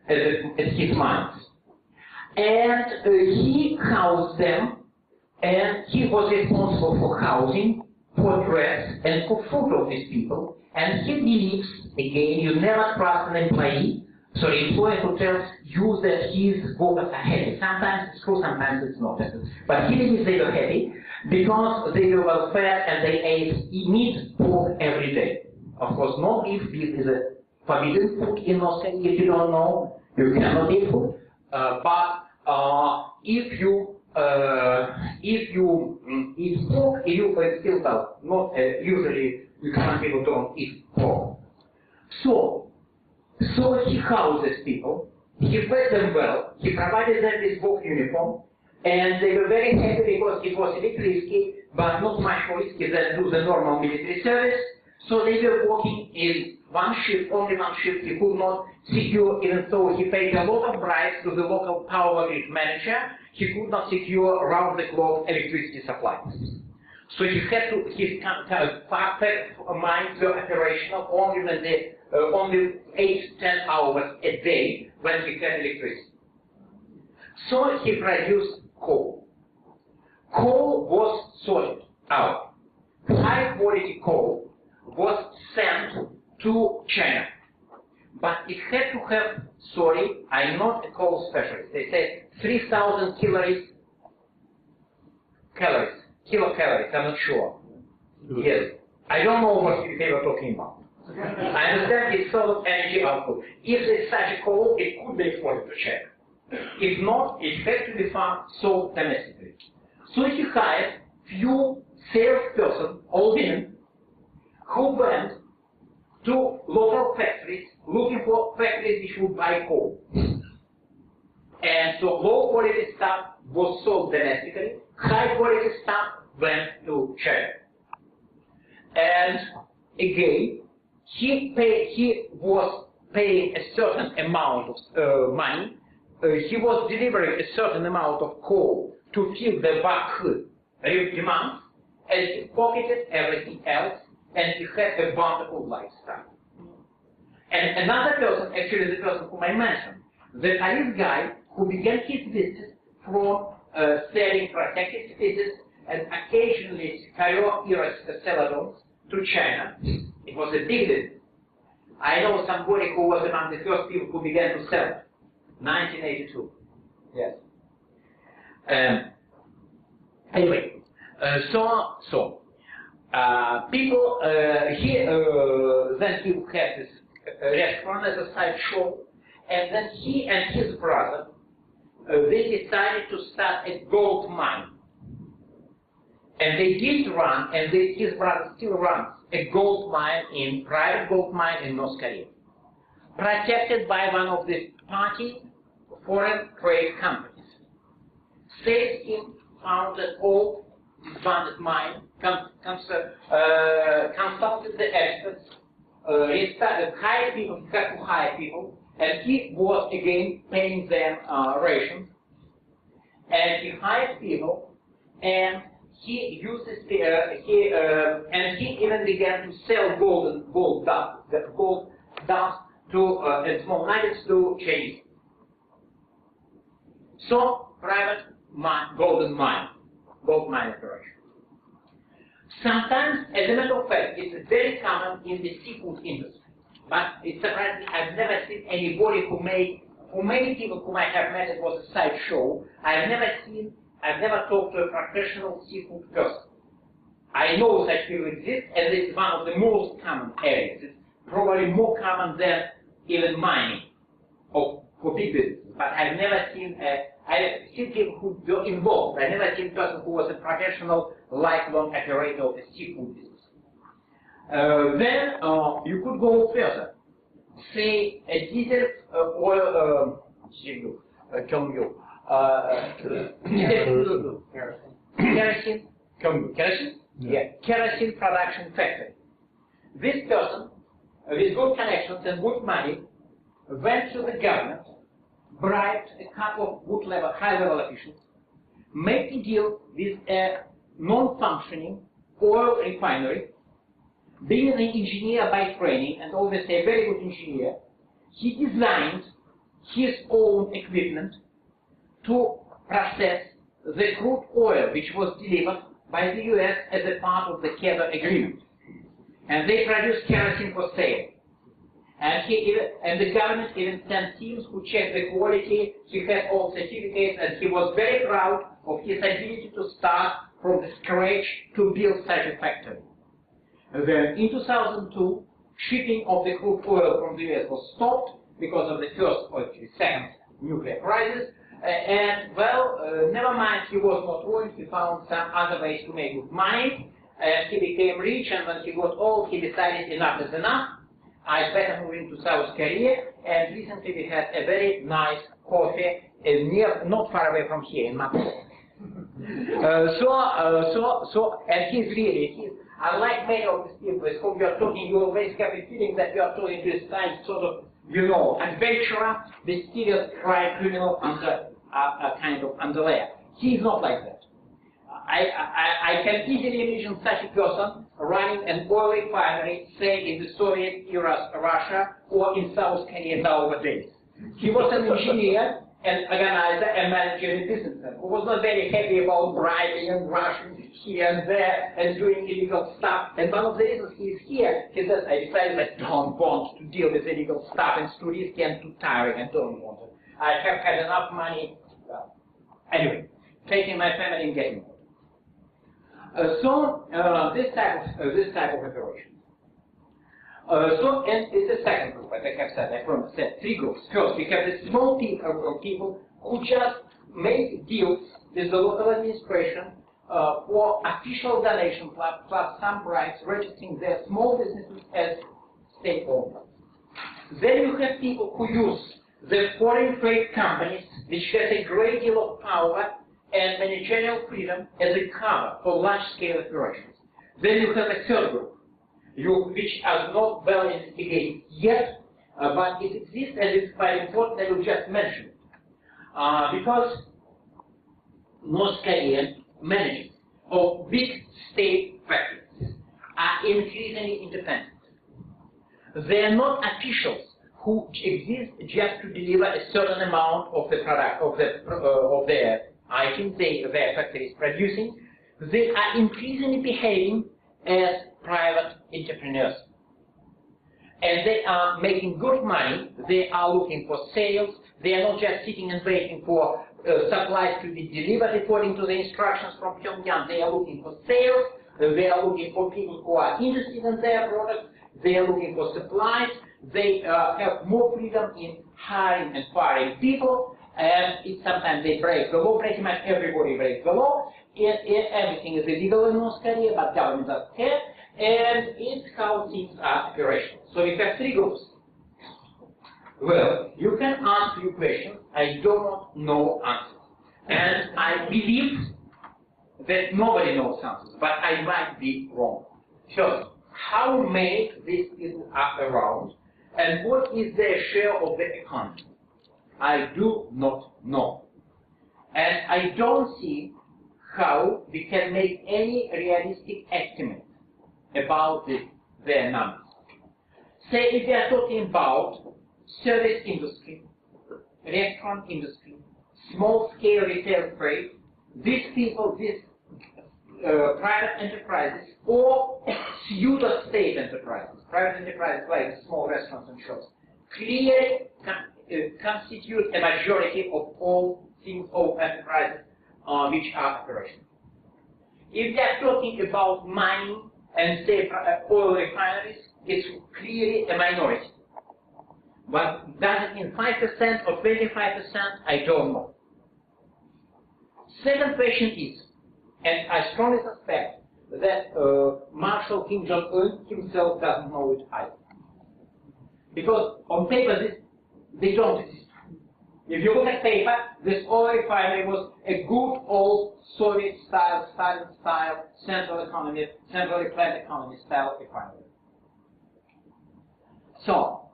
Speaker 2: at his mines. And he housed them, and he was responsible for housing, for dress, and for food of these people. And he believes, again, you never trust an employee, so the employer who tells you that his workers are happy. Sometimes it's true, sometimes it's not. But he believes they were happy because they were well fed and they ate meat, pork every day. Of course, not if this is a forbidden food in North Korea. If you don't know, you cannot eat food. But if you eat pork, you can still well. Not usually, you cannot people don't eat pork. So he houses people. He fed them well. He provided them with work uniform, and they were very happy because it was a bit risky, but not much more risky than do the normal military service. So they were working in one shift, only one shift. He could not secure, even though he paid a lot of bribes to the local power grid manager, he could not secure round-the-clock electricity supply. So he had to, his mines were operational only when they, only 8-10 hours a day when he had electricity. So he produced coal. Coal was sorted out. High-quality coal was sent to China. But it had to have, sorry, I'm not a coal specialist. They say 3,000 kilocalories, I'm not sure. Yes. I don't know what they were talking about. I understand it's sort of energy output. If there's such a coal, it could be exported to China. If not, it has to be found sold domestically. So he hired few salespersons, all women, who went to local factories looking for factories which would buy coal. And so low quality stuff was sold domestically, high quality stuff went to China. And again, he was paying a certain amount of money. He was delivering a certain amount of coal to fill the back demand, and he pocketed everything else, and he had a wonderful lifestyle. And another person, actually the person whom I mentioned, the police guy who began his business from selling protective pieces and occasionally career celadons to China. It was a big business. I know somebody who was among the first people who began to sell it. 1982. Yes. Anyway, people then he had this restaurant as a side show, and then he and his brother they decided to start a gold mine. And they did run, and his brother still runs, a gold mine private gold mine in North Korea, protected by one of the party foreign trade companies. Saved him, found an old disbanded mine, consulted the experts, hired people, he had to hire people, and he was again paying them rations. And he hired people, and he uses and he even began to sell gold dust to and small nuggets to Chinese. So private gold mine operation. Sometimes, as a matter of fact, it's very common in the seafood industry. But it's surprising, I've never seen anybody who many people whom I have met, it was a side show. I've never talked to a professional seafood person. I know such people exist, and it's one of the most common areas. It's probably more common than even mining for big businesses. But I've never seen I've seen people who were involved. I've never seen a person who was a professional, lifelong operator of a seafood business. Then you could go further. Say a diesel oil, kerosene? Yeah, kerosene production factory. This person, with good connections and good money, went to the government, bribed a couple of high-level officials, made a deal with a non-functioning oil refinery. Being an engineer by training, and obviously a very good engineer, he designed his own equipment to process the crude oil which was delivered by the US as a part of the Kyoto Agreement. And they produced kerosene for sale. And the government even sent teams who checked the quality. He had all certificates, and he was very proud of his ability to start from the scratch to build such a factory. Then in 2002, shipping of the crude oil from the US was stopped because of the first or second nuclear crisis. And well, never mind, he was not ruined. He found some other ways to make good money. He became rich, and when he got old, he decided enough is enough. I better move into South Korea, and recently we had a very nice coffee not far away from here in Moscow. And he's unlike many of these people with whom you are talking, you always have a feeling that you are talking to this kind sort of, adventurer, mysterious crime criminal under a kind of underlayer. He is not like that. I can easily imagine such a person running an oil refinery, say in the Soviet era Russia or in South Korea nowadays. He was an engineer, an organizer, and manager in a businessman who was not very happy about bribing and rushing here and there and doing illegal stuff. And one of the reasons he is here, he says, I decided I don't want to deal with illegal stuff, and it's too risky and too tiring, I don't want it. I have had enough money. Anyway, taking my family and getting it.
Speaker 1: This type of operation. And it's the second group, as I have said. I said three groups. First, we have the small people who just make deals with the local administration for official donation plus some bribes, registering their small businesses as state-owned. Then you have people who use the foreign trade companies, which have a great deal of power and managerial freedom as a cover for large-scale operations. Then you have a third group, which are not well investigated yet, but it exists and it's quite important. I will just mention it. Because North Korean managers of big state factories are increasingly independent. They are not officials who exist just to deliver a certain amount of the product of their items their factories producing. They are increasingly behaving as private entrepreneurs. And they are making good money. They are looking for sales. They are not just sitting and waiting for supplies to be delivered according to the instructions from Pyongyang. They are looking for sales. They are looking for people who are interested in their products. They are looking for supplies. They have more freedom in hiring and firing people. And sometimes they break the law. Pretty much everybody breaks the law. Everything is illegal in North Korea, but government doesn't care. And it's how things are operational. So we have three groups. Well, you can ask your questions. I do not know answers. And I believe that nobody knows answers, but I might be wrong. First, how many these people are around, and what is their share of the economy? I do not know. And I don't see how we can make any realistic estimate about their numbers. Say if we are talking about service industry, restaurant industry, small-scale retail trade, these people, these private enterprises or pseudo-state enterprises, private enterprises like small restaurants and shops, clearly constitute a majority of all enterprises which are operational. If they are talking about mining and say oil refineries, it's clearly a minority. But does it mean 5% or 25%? I don't know. Second question is, and I strongly suspect that Marshal Kim Jong-un himself doesn't know it either. Because on paper, they don't exist. If you look at paper, this oil refinery was a good old Soviet-style, Stalin-style, centrally planned economy style refinery. So,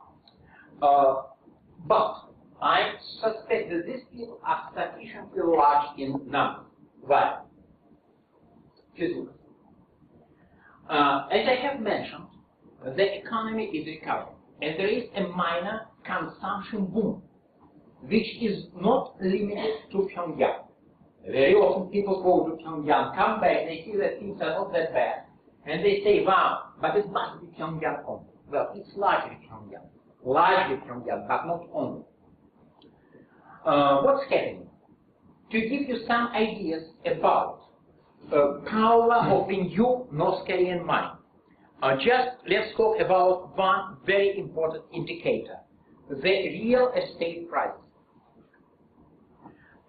Speaker 1: but I suspect that these people are sufficiently large in number. Why? Physics. As I have mentioned, the economy is recovering, and there is a minor consumption boom, which is not limited to Pyongyang. Very often people go to Pyongyang, come back, they see that things are not that bad, and they say, wow, but it must be Pyongyang only. Well, it's largely Pyongyang, but not only. What's happening? To give you some ideas about power of the new North Korean money, let's talk about one very important indicator, the real estate prices.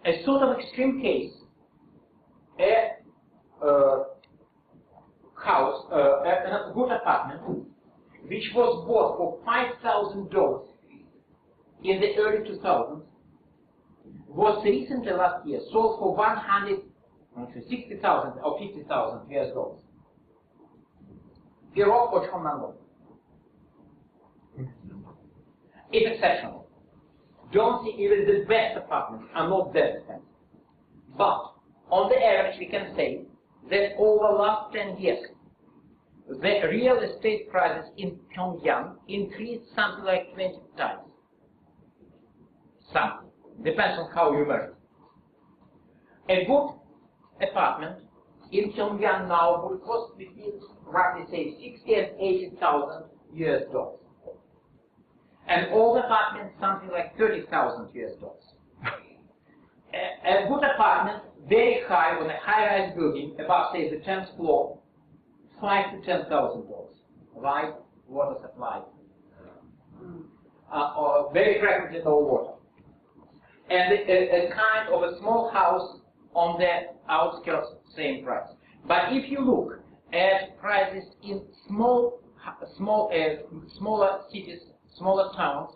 Speaker 1: A sort of extreme case, a house, a good apartment, which was bought for $5,000 in the early 2000s, was recently last year sold for $160,000 or $50,000 US. Пирог очень много. It's exceptional. Don't see even the best apartments are not that expensive. But on the average, we can say that over the last 10 years, the real estate prices in Pyongyang increased something like 20 times. Something. Depends on how you measure. A good apartment in Pyongyang now would cost between, roughly say, 60 and 80,000 US dollars. And all apartments something like 30,000 US dollars. A good apartment very high on a high-rise building, above say the 10th floor, $5,000 to $10,000. Light, water supply, or very frequently no water, and a kind of a small house on the outskirts, same price. But if you look at prices in smaller cities, smaller towns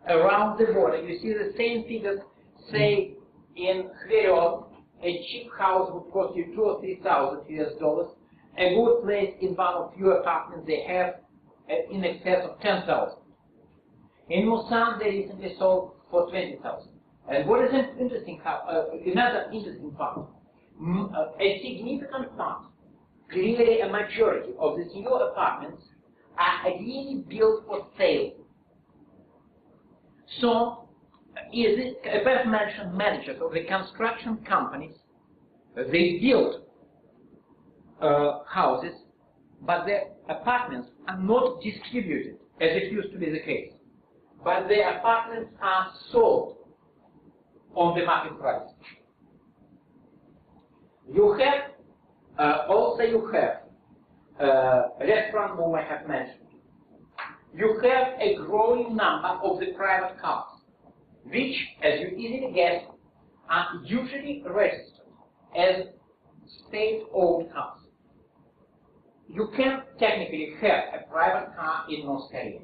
Speaker 1: around the border, you see the same figures. Say in Hveryod, a cheap house would cost you $2,000 or $3,000. A good place in one of few apartments they have in excess of $10,000. In Musan, they recently sold for $20,000. And what is interesting, another interesting part, a significant part, clearly a majority of these new apartments are really built for sale. So, above mentioned managers of the construction companies, they build houses, but the apartments are not distributed as it used to be the case. But the apartments are sold on the market price. You have, also you have, restaurant boom I have mentioned. You have a growing number of the private cars, which, as you easily guess, are usually registered as state-owned cars. You can technically have a private car in North Korea,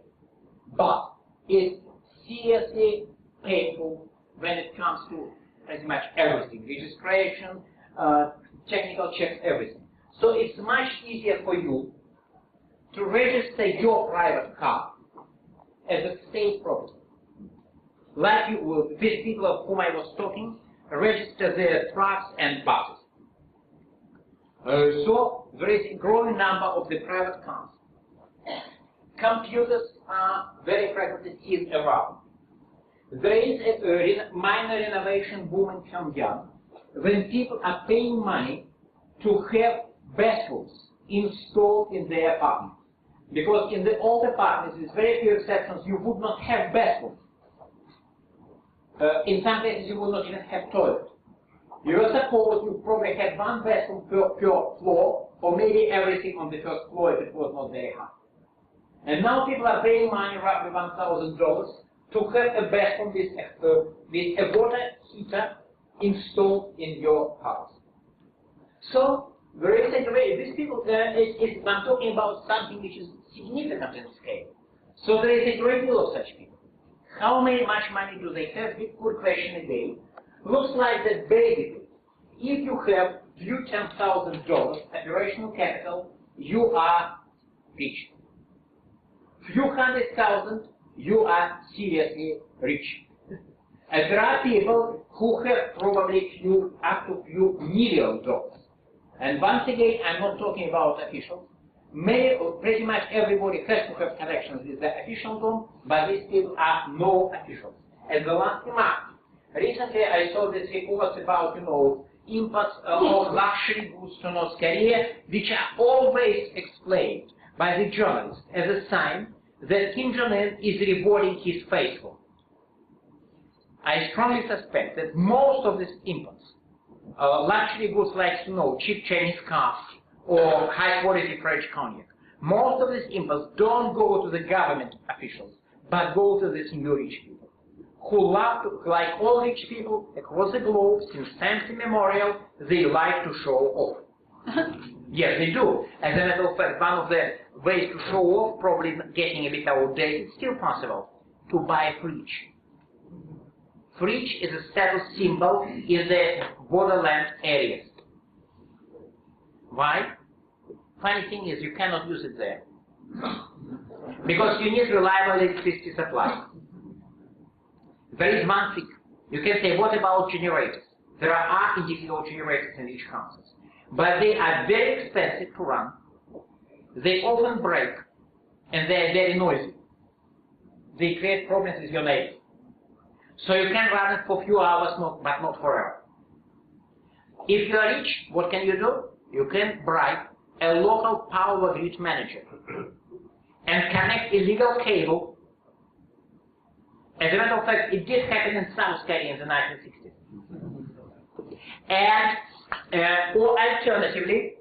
Speaker 1: but it's seriously painful when it comes to pretty much everything, registration, technical checks, everything. So it's much easier for you to register your private car as a state property. Like these people of whom I was talking, register their trucks and buses. So there is a growing number of the private cars. Computers are very frequently seen around. There is a minor renovation boom in Pyongyang when people are paying money to have bathrooms installed in their apartments. Because in the old apartments, with very few exceptions, you would not have bathrooms. In some cases, you would not even have toilets. You suppose you probably had one bathroom per floor, or maybe everything on the first floor if it was not very high. And now people are paying money, roughly $1,000, to have a bathroom with a water heater installed in your house. So there is a great, these people, I'm talking about something which is significant in scale. So there is a great deal of such people. How much money do they have? Good question again. Looks like that basically, if you have few $10,000 operational capital, you are rich. Few $100,000, you are seriously rich. And there are people who have probably up to few $1 million. And once again, I'm not talking about officials. Pretty much everybody has to have connections with the officialdom, but these people are no officials. And the last remark. Recently, I saw these reports about, imports of luxury goods to North Korea, which are always explained by the journalists as a sign that Kim Jong-un is rewarding his faithful. I strongly suspect that most of these imports, luxury goods like, cheap Chinese cars or high-quality French cognac, most of these imports don't go to the government officials, but go to these new rich people, who love to, like all rich people across the globe, since times immemorial, they like to show off. Yes, they do. As a matter of fact, one of the ways to show off, probably getting a bit outdated, still possible, to buy a fridge. Fridge is a status symbol in the borderland areas. Why? Funny thing is, you cannot use it there. Because you need reliable electricity supply. There is one thing. You can say, what about generators? There are individual generators in each houses. But they are very expensive to run. They often break. And they are very noisy. They create problems with your neighbors. So you can run it for a few hours, but not forever. If you are rich, what can you do? You can bribe a local power grid manager and connect illegal cable. As a matter of fact, it did happen in South Korea in the 1960s.
Speaker 2: And or alternatively,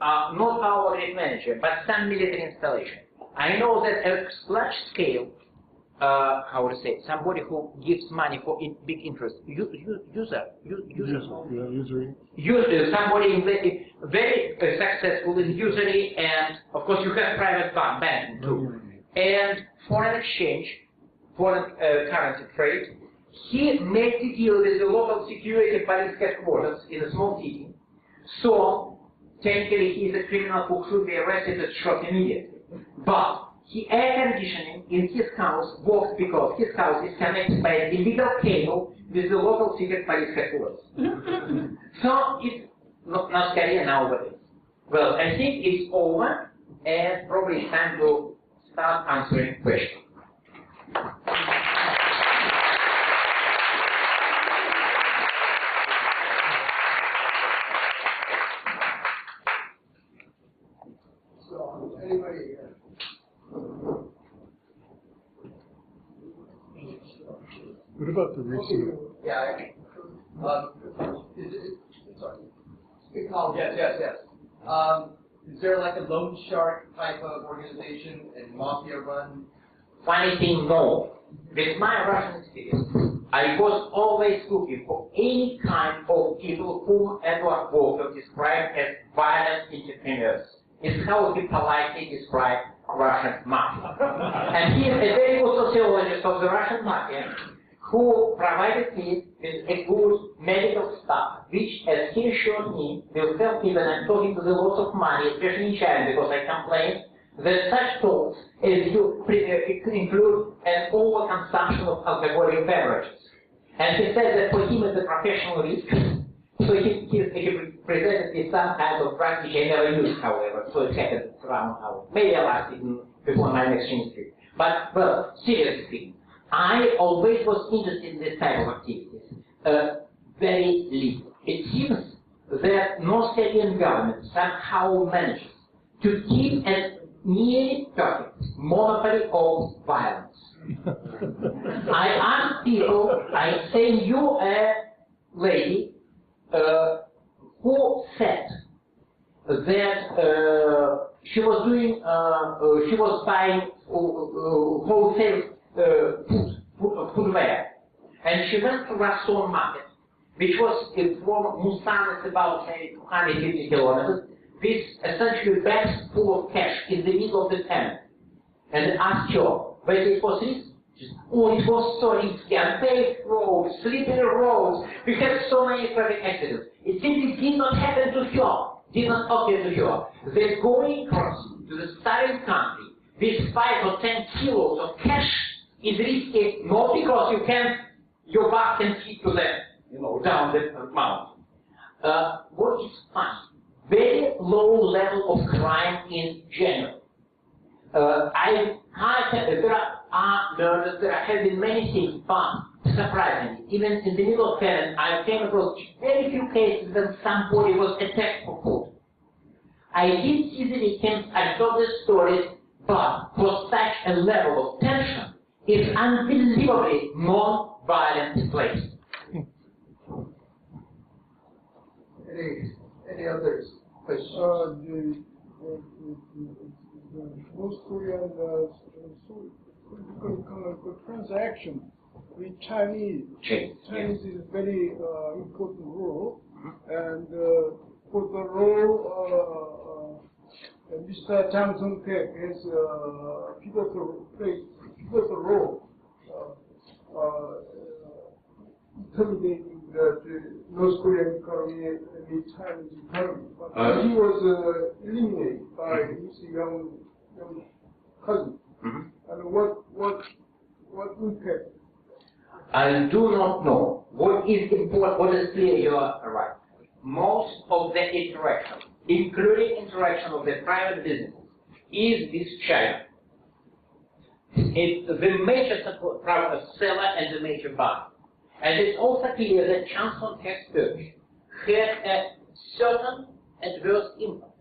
Speaker 2: not power grid manager, but some military installation. I know that at large scale, how to say, somebody who gives money for big interest, somebody very successful in usury, and of course you have private banking too, and foreign exchange, foreign currency trade. He made a deal with the local security police headquarters in a small city, so technically he is a criminal who should be arrested and shot immediately. But air conditioning in his house works because his house is connected by an illegal cable with the local secret police headquarters. So it's not Korea nowadays. Well, I think it's over, and probably it's time to start answering questions.
Speaker 3: So, anybody here?
Speaker 4: What about the receipt?
Speaker 3: Yeah. Is it, sorry. Yes. Is there like a loan shark type of organization and mafia run?
Speaker 2: Funny thing, no. With my Russian experience, I was always looking for any kind of people whom Edward Walker described as violent entrepreneurs. It's how he politely described Russian mafia. And he is a very good sociologist of the Russian mafia, who provided me with a good medical staff, which, as he assured me, will help me when I'm talking to the loss of money, especially in China, because I complained that such talks as you include an overconsumption of alcoholic beverages. And he said that for him it's a professional risk, so he presented me some kind of drug which I never used, however, so it happened around maybe I lasted before my next ministry. But, well, seriously speaking, I always was interested in this type of activities, very little. It seems that North Korean government somehow manages to keep a nearly perfect monopoly of violence. I ask people, I say you a lady who said that she was buying wholesale footwear, and she went to Rason market, which was from Musan, it's about say 250 kilometers, with essentially bags full of cash in the middle of the town, and asked her whether it was risky. Oh, it was so risky, unpaved roads, slippery roads, we had so many traffic accidents. It simply did not happen to her, did not occur to her. That going across to the starting country with 5 or 10 kilos of cash is risky, not because your back can hit to the, down the mountain. What is funny, very low level of crime in general. There are murders, there have been many things, but surprisingly, even in the middle of Karen, I came across very few cases when somebody was attacked for food. I did see the victims, I saw the stories, but for such a level of tension, it's unbelievably non-violent place.
Speaker 3: Any others?
Speaker 4: The North Korean transaction with Chinese. Chinese is a very important role, and for the role, Mr. Jang Sung-taek has pivotal role intimidating the North Korean economy and the Chinese economy. But he was eliminated by his young cousin. And what impact?
Speaker 2: I do not know. What is important, what is clear, you are right. Most of the interaction, including interaction of the private business, is with China. It's the major seller and the major buyer. And it's also clear that Chancellor Tax-Turkish had a certain adverse impact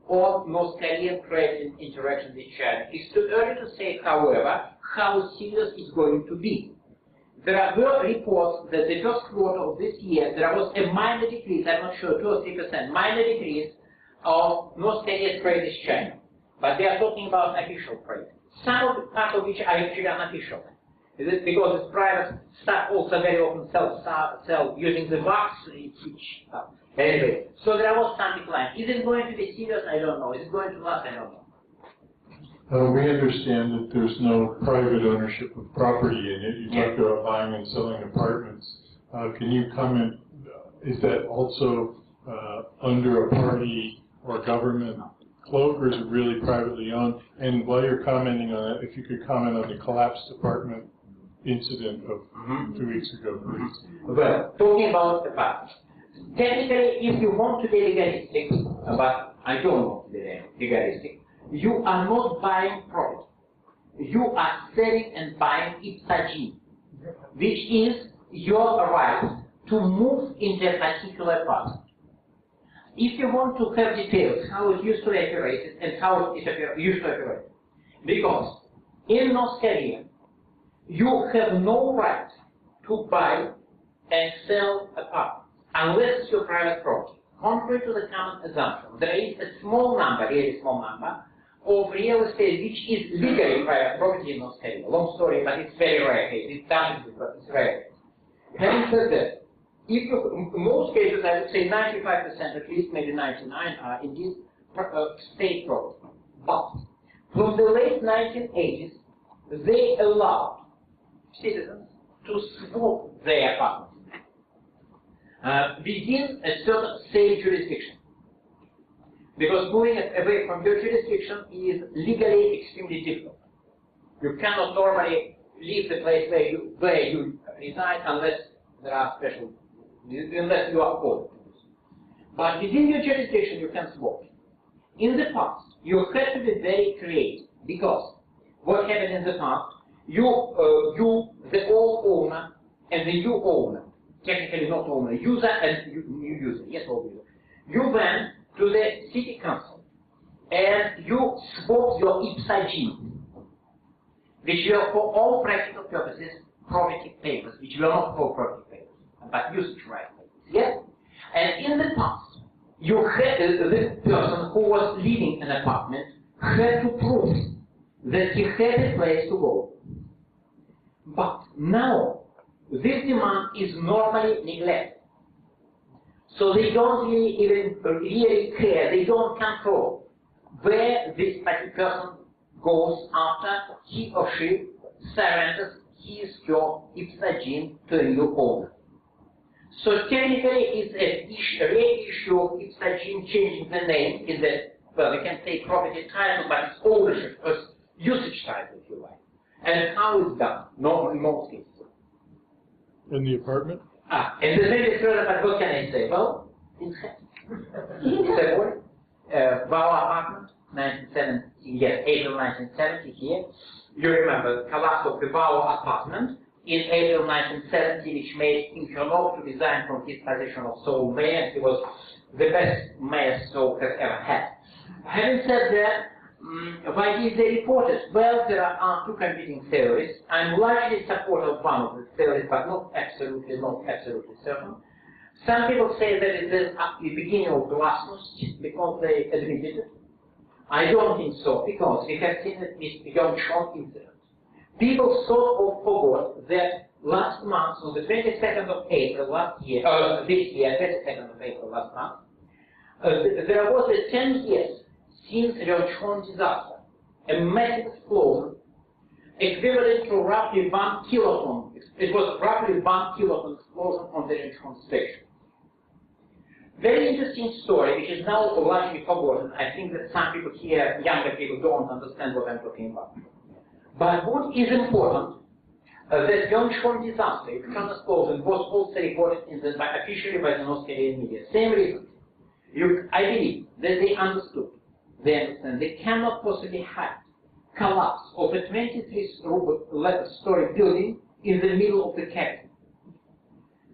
Speaker 2: on North Korean trade and interaction with China. It's too early to say, however, how serious it's going to be. there were reports that the first quarter of this year there was a minor decrease, I'm not sure, 2 or 3%, minor decrease of North Korea's trade with China. But they are talking about official trade. Some part of which are actually unofficial. Because it's private stuff also very often sell using the wax, anyway. So there was some decline. Is it going to be serious? I don't know. Is it going to last? I don't know.
Speaker 5: We understand that there's no private ownership of property in it. You talked about buying and selling apartments. Can you comment, is that also under a party or government cloak, or is it really privately owned? And while you're commenting on that, if you could comment on the collapsed apartment incident of 2 weeks ago, please.
Speaker 2: Well, talking about the past. Technically, if you want to be legalistic, but I don't want to be legalistic, you are not buying property. You are selling and buying ipsa, which is your right to move into a particular part. If you want to have details how it used to operate and how it used to operate, because in North Korea, you have no right to buy and sell apartments unless it's your private property. Contrary to the common assumption, there is a small number, really small number, of real estate which is legally private property in North Korea. Long story, but it's very rare case. It doesn't, but it's rare. Having said that, if you, in most cases, I would say 95% at least, maybe 99 are indeed state property. But from the late 1980s, they allowed citizens to swap their apartments within a certain safe jurisdiction. Because moving away from your jurisdiction is legally extremely difficult. You cannot normally leave the place where you reside unless there are special, unless you are called. But within your jurisdiction you can swap. In the past, you had to be very creative, because what happened in the past, you, the old owner, and the new owner, technically not owner, user and new user, yes, old user, you went to the city council and you swapped your ipsa, which were for all practical purposes property papers, which were not called property papers, but usage right papers. Yes? And in the past, you had the person who was living in an apartment had to prove that he had a place to go. But now, this demand is normally neglected. So they don't really even really care, they don't control where this person goes after he or she surrenders his or ipsa to a new owner. So technically it's a real issue of ipsa changing the name in the, well, we can say property title, but it's ownership, usage title if you like. And how it's done, in most cases.
Speaker 5: In the apartment?
Speaker 2: And the very further, but what can I say? Well, in Seoul, Wow apartment, 1970, yes, April 1970 here. You remember the collapse of the Wow apartment in April 1970, which made Kim Jong-un to resign from his position of Seoul mayor. He was the best mayor Seoul has ever had. Having said that, why did they report it? Well, there are two competing theories. I'm largely in support of one of the theories, but not absolutely certain. Some people say that it is at the beginning of glasnost because they admitted it. I don't think so, because we have seen it with Yongchon incident. People sort of forgot that last month, on the 22nd of April last year, this year, 22nd of April last month, there was a 10 years since Yongchon disaster, a massive explosion equivalent to roughly 1 kiloton. It was roughly 1 kiloton explosion on the Yongchon station. Very interesting story, which is now largely forgotten. I think that some people here, younger people, don't understand what I'm talking about. But what is important, the Yongchon disaster, Yongchon explosion, was also reported officially by the North Korean media. Same reason. I believe that they understood. They understand they cannot possibly hide collapse of a 23-story building in the middle of the capital.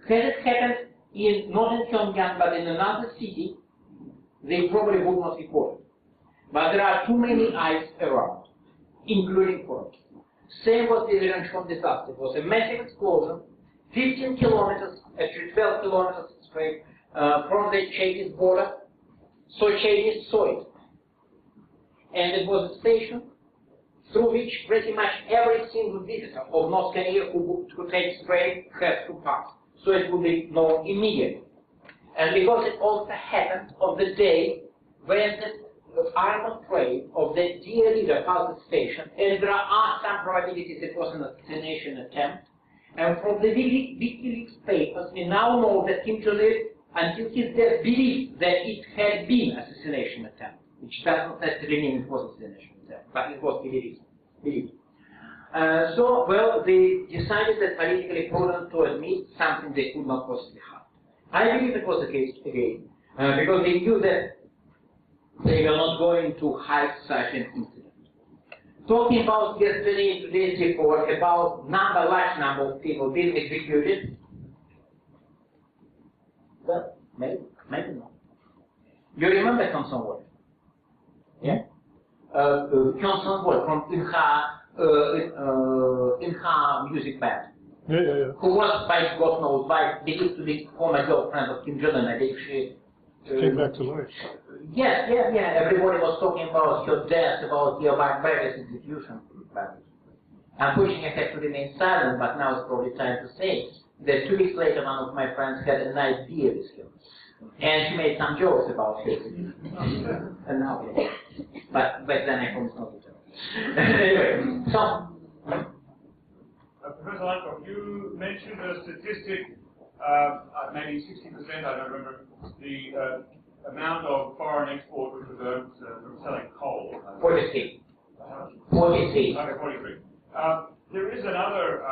Speaker 2: Had it happened not in Pyongyang but in another city, they probably would not report it. But there are too many eyes around, including foreigners. Same was the Renchon disaster. It was a massive explosion, 15 kilometers, actually 12 kilometers straight from the Chinese border. So Chinese saw it. And it was a station through which pretty much every single visitor of North Korea who takes train has to pass. So it would be known immediately. And because it also happened on the day when the armored train of the dear leader passed the station, and there are some probabilities it was an assassination attempt. And from the WikiLeaks papers, we now know that Kim Jong-il, until his death, believed that it had been an assassination attempt, which doesn't necessarily mean it was an assassination attempt, but it was believed. So, well, they decided that politically prudent to admit something they could not possibly hide. I believe it was the case again, because they knew that they were not going to hide such an incident. Talking about yesterday and today's report about large number of people being executed, well, maybe not. You remember Hyun Sung-won? Yeah? Hyun Sung-won from Inha music band.
Speaker 5: Yeah.
Speaker 2: Who was, by God knows, believed to be former girlfriend of Kim Jong-un. I think she
Speaker 5: came back to life.
Speaker 2: Yes, yeah. Everybody was talking about her death, about her various execution. But unfortunately, I had to remain silent, but now it's probably time to say that 2 weeks later, one of my friends had a nice beer with her. And she made some jokes about her. And now, yeah. But back then I promised not to joke. Anyway, so.
Speaker 6: Professor Lankov, you mentioned a statistic, maybe 60%, I don't remember, the amount of foreign export which was earned from selling coal.
Speaker 2: 43.
Speaker 6: 43. Okay, 43. There is another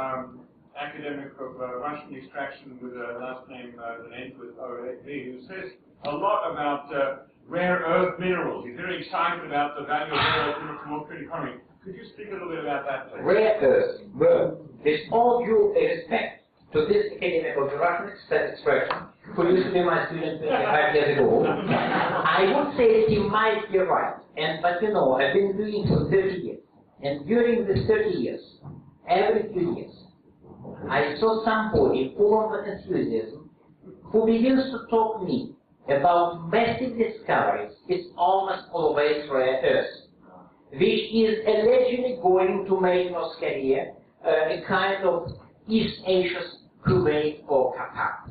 Speaker 6: academic of Russian extraction with a last name that ends with OAV who says a lot about rare earth minerals. He's very excited about the value of rare earth minerals in the Austrian economy. Could you speak a little bit about that, please?
Speaker 2: Rare earth. Well, with all due respect to this academic of the Russian expression, who used to be my student 25 years ago, I would say that he might be right. But you know, I've been doing it for 30 years. And during the 30 years, every few years, I saw somebody full of enthusiasm who begins to talk to me about massive discoveries. It's almost always rare earth, which is allegedly going to make North Korea a kind of East Asia's Kuwait or Qatar.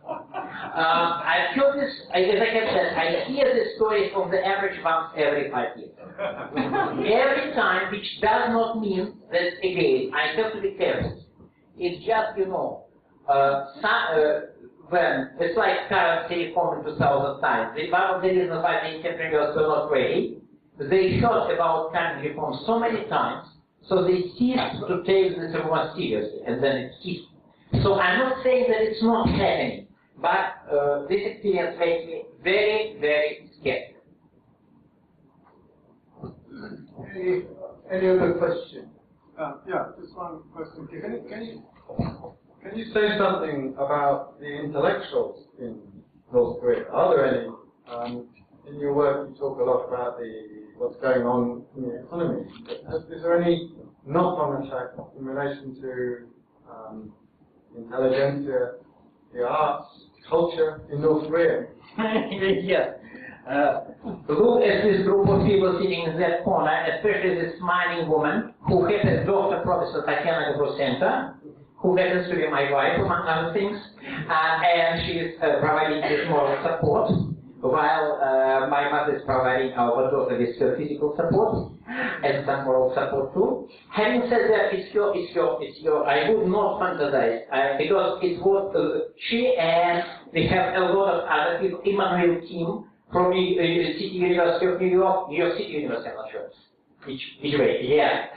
Speaker 2: I've heard this, as I have said, I hear this story from the average once every 5 years. Every time, which does not mean that, again, I have to be careful. It's just, you know, when it's like currency reform in 2009. One of the reasons why the entrepreneurs were not ready, they heard about currency reform so many times, so they ceased to take this reform seriously, and then it ceased. So I'm not saying that it's not happening, but this experience makes me very, very skeptical.
Speaker 4: Any other question?
Speaker 7: Yeah, just one question. Can you say something about the intellectuals in North Korea? Are there any? In your work, you talk a lot about what's going on in the economy. Is there any knock-on effect in relation to intelligentsia, the arts, culture in North Korea?
Speaker 2: Yes. Look at this group of people sitting in that corner, especially this smiling woman who happens Dr. Professor Tatiana Gabrusенko, who happens to be my wife, among other things, and she is providing this moral support, while my mother is providing our daughter with physical support and some moral support too. Having said that, it's your. I would not fantasize because it was she and we have a lot of other people. Emmanuel Kim from the City University of New York City University, I'm not sure which way. Yeah.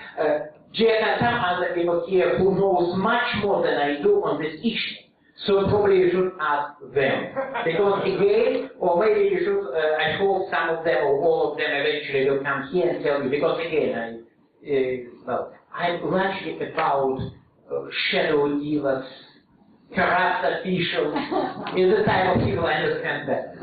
Speaker 2: Jack and some other people here who knows much more than I do on this issue. So probably you should ask them. Because again, or maybe you should, I hope some of them or all of them eventually will come here and tell you. Because again, I'm largely about shadow dealers, corrupt officials, in the type of people I understand better.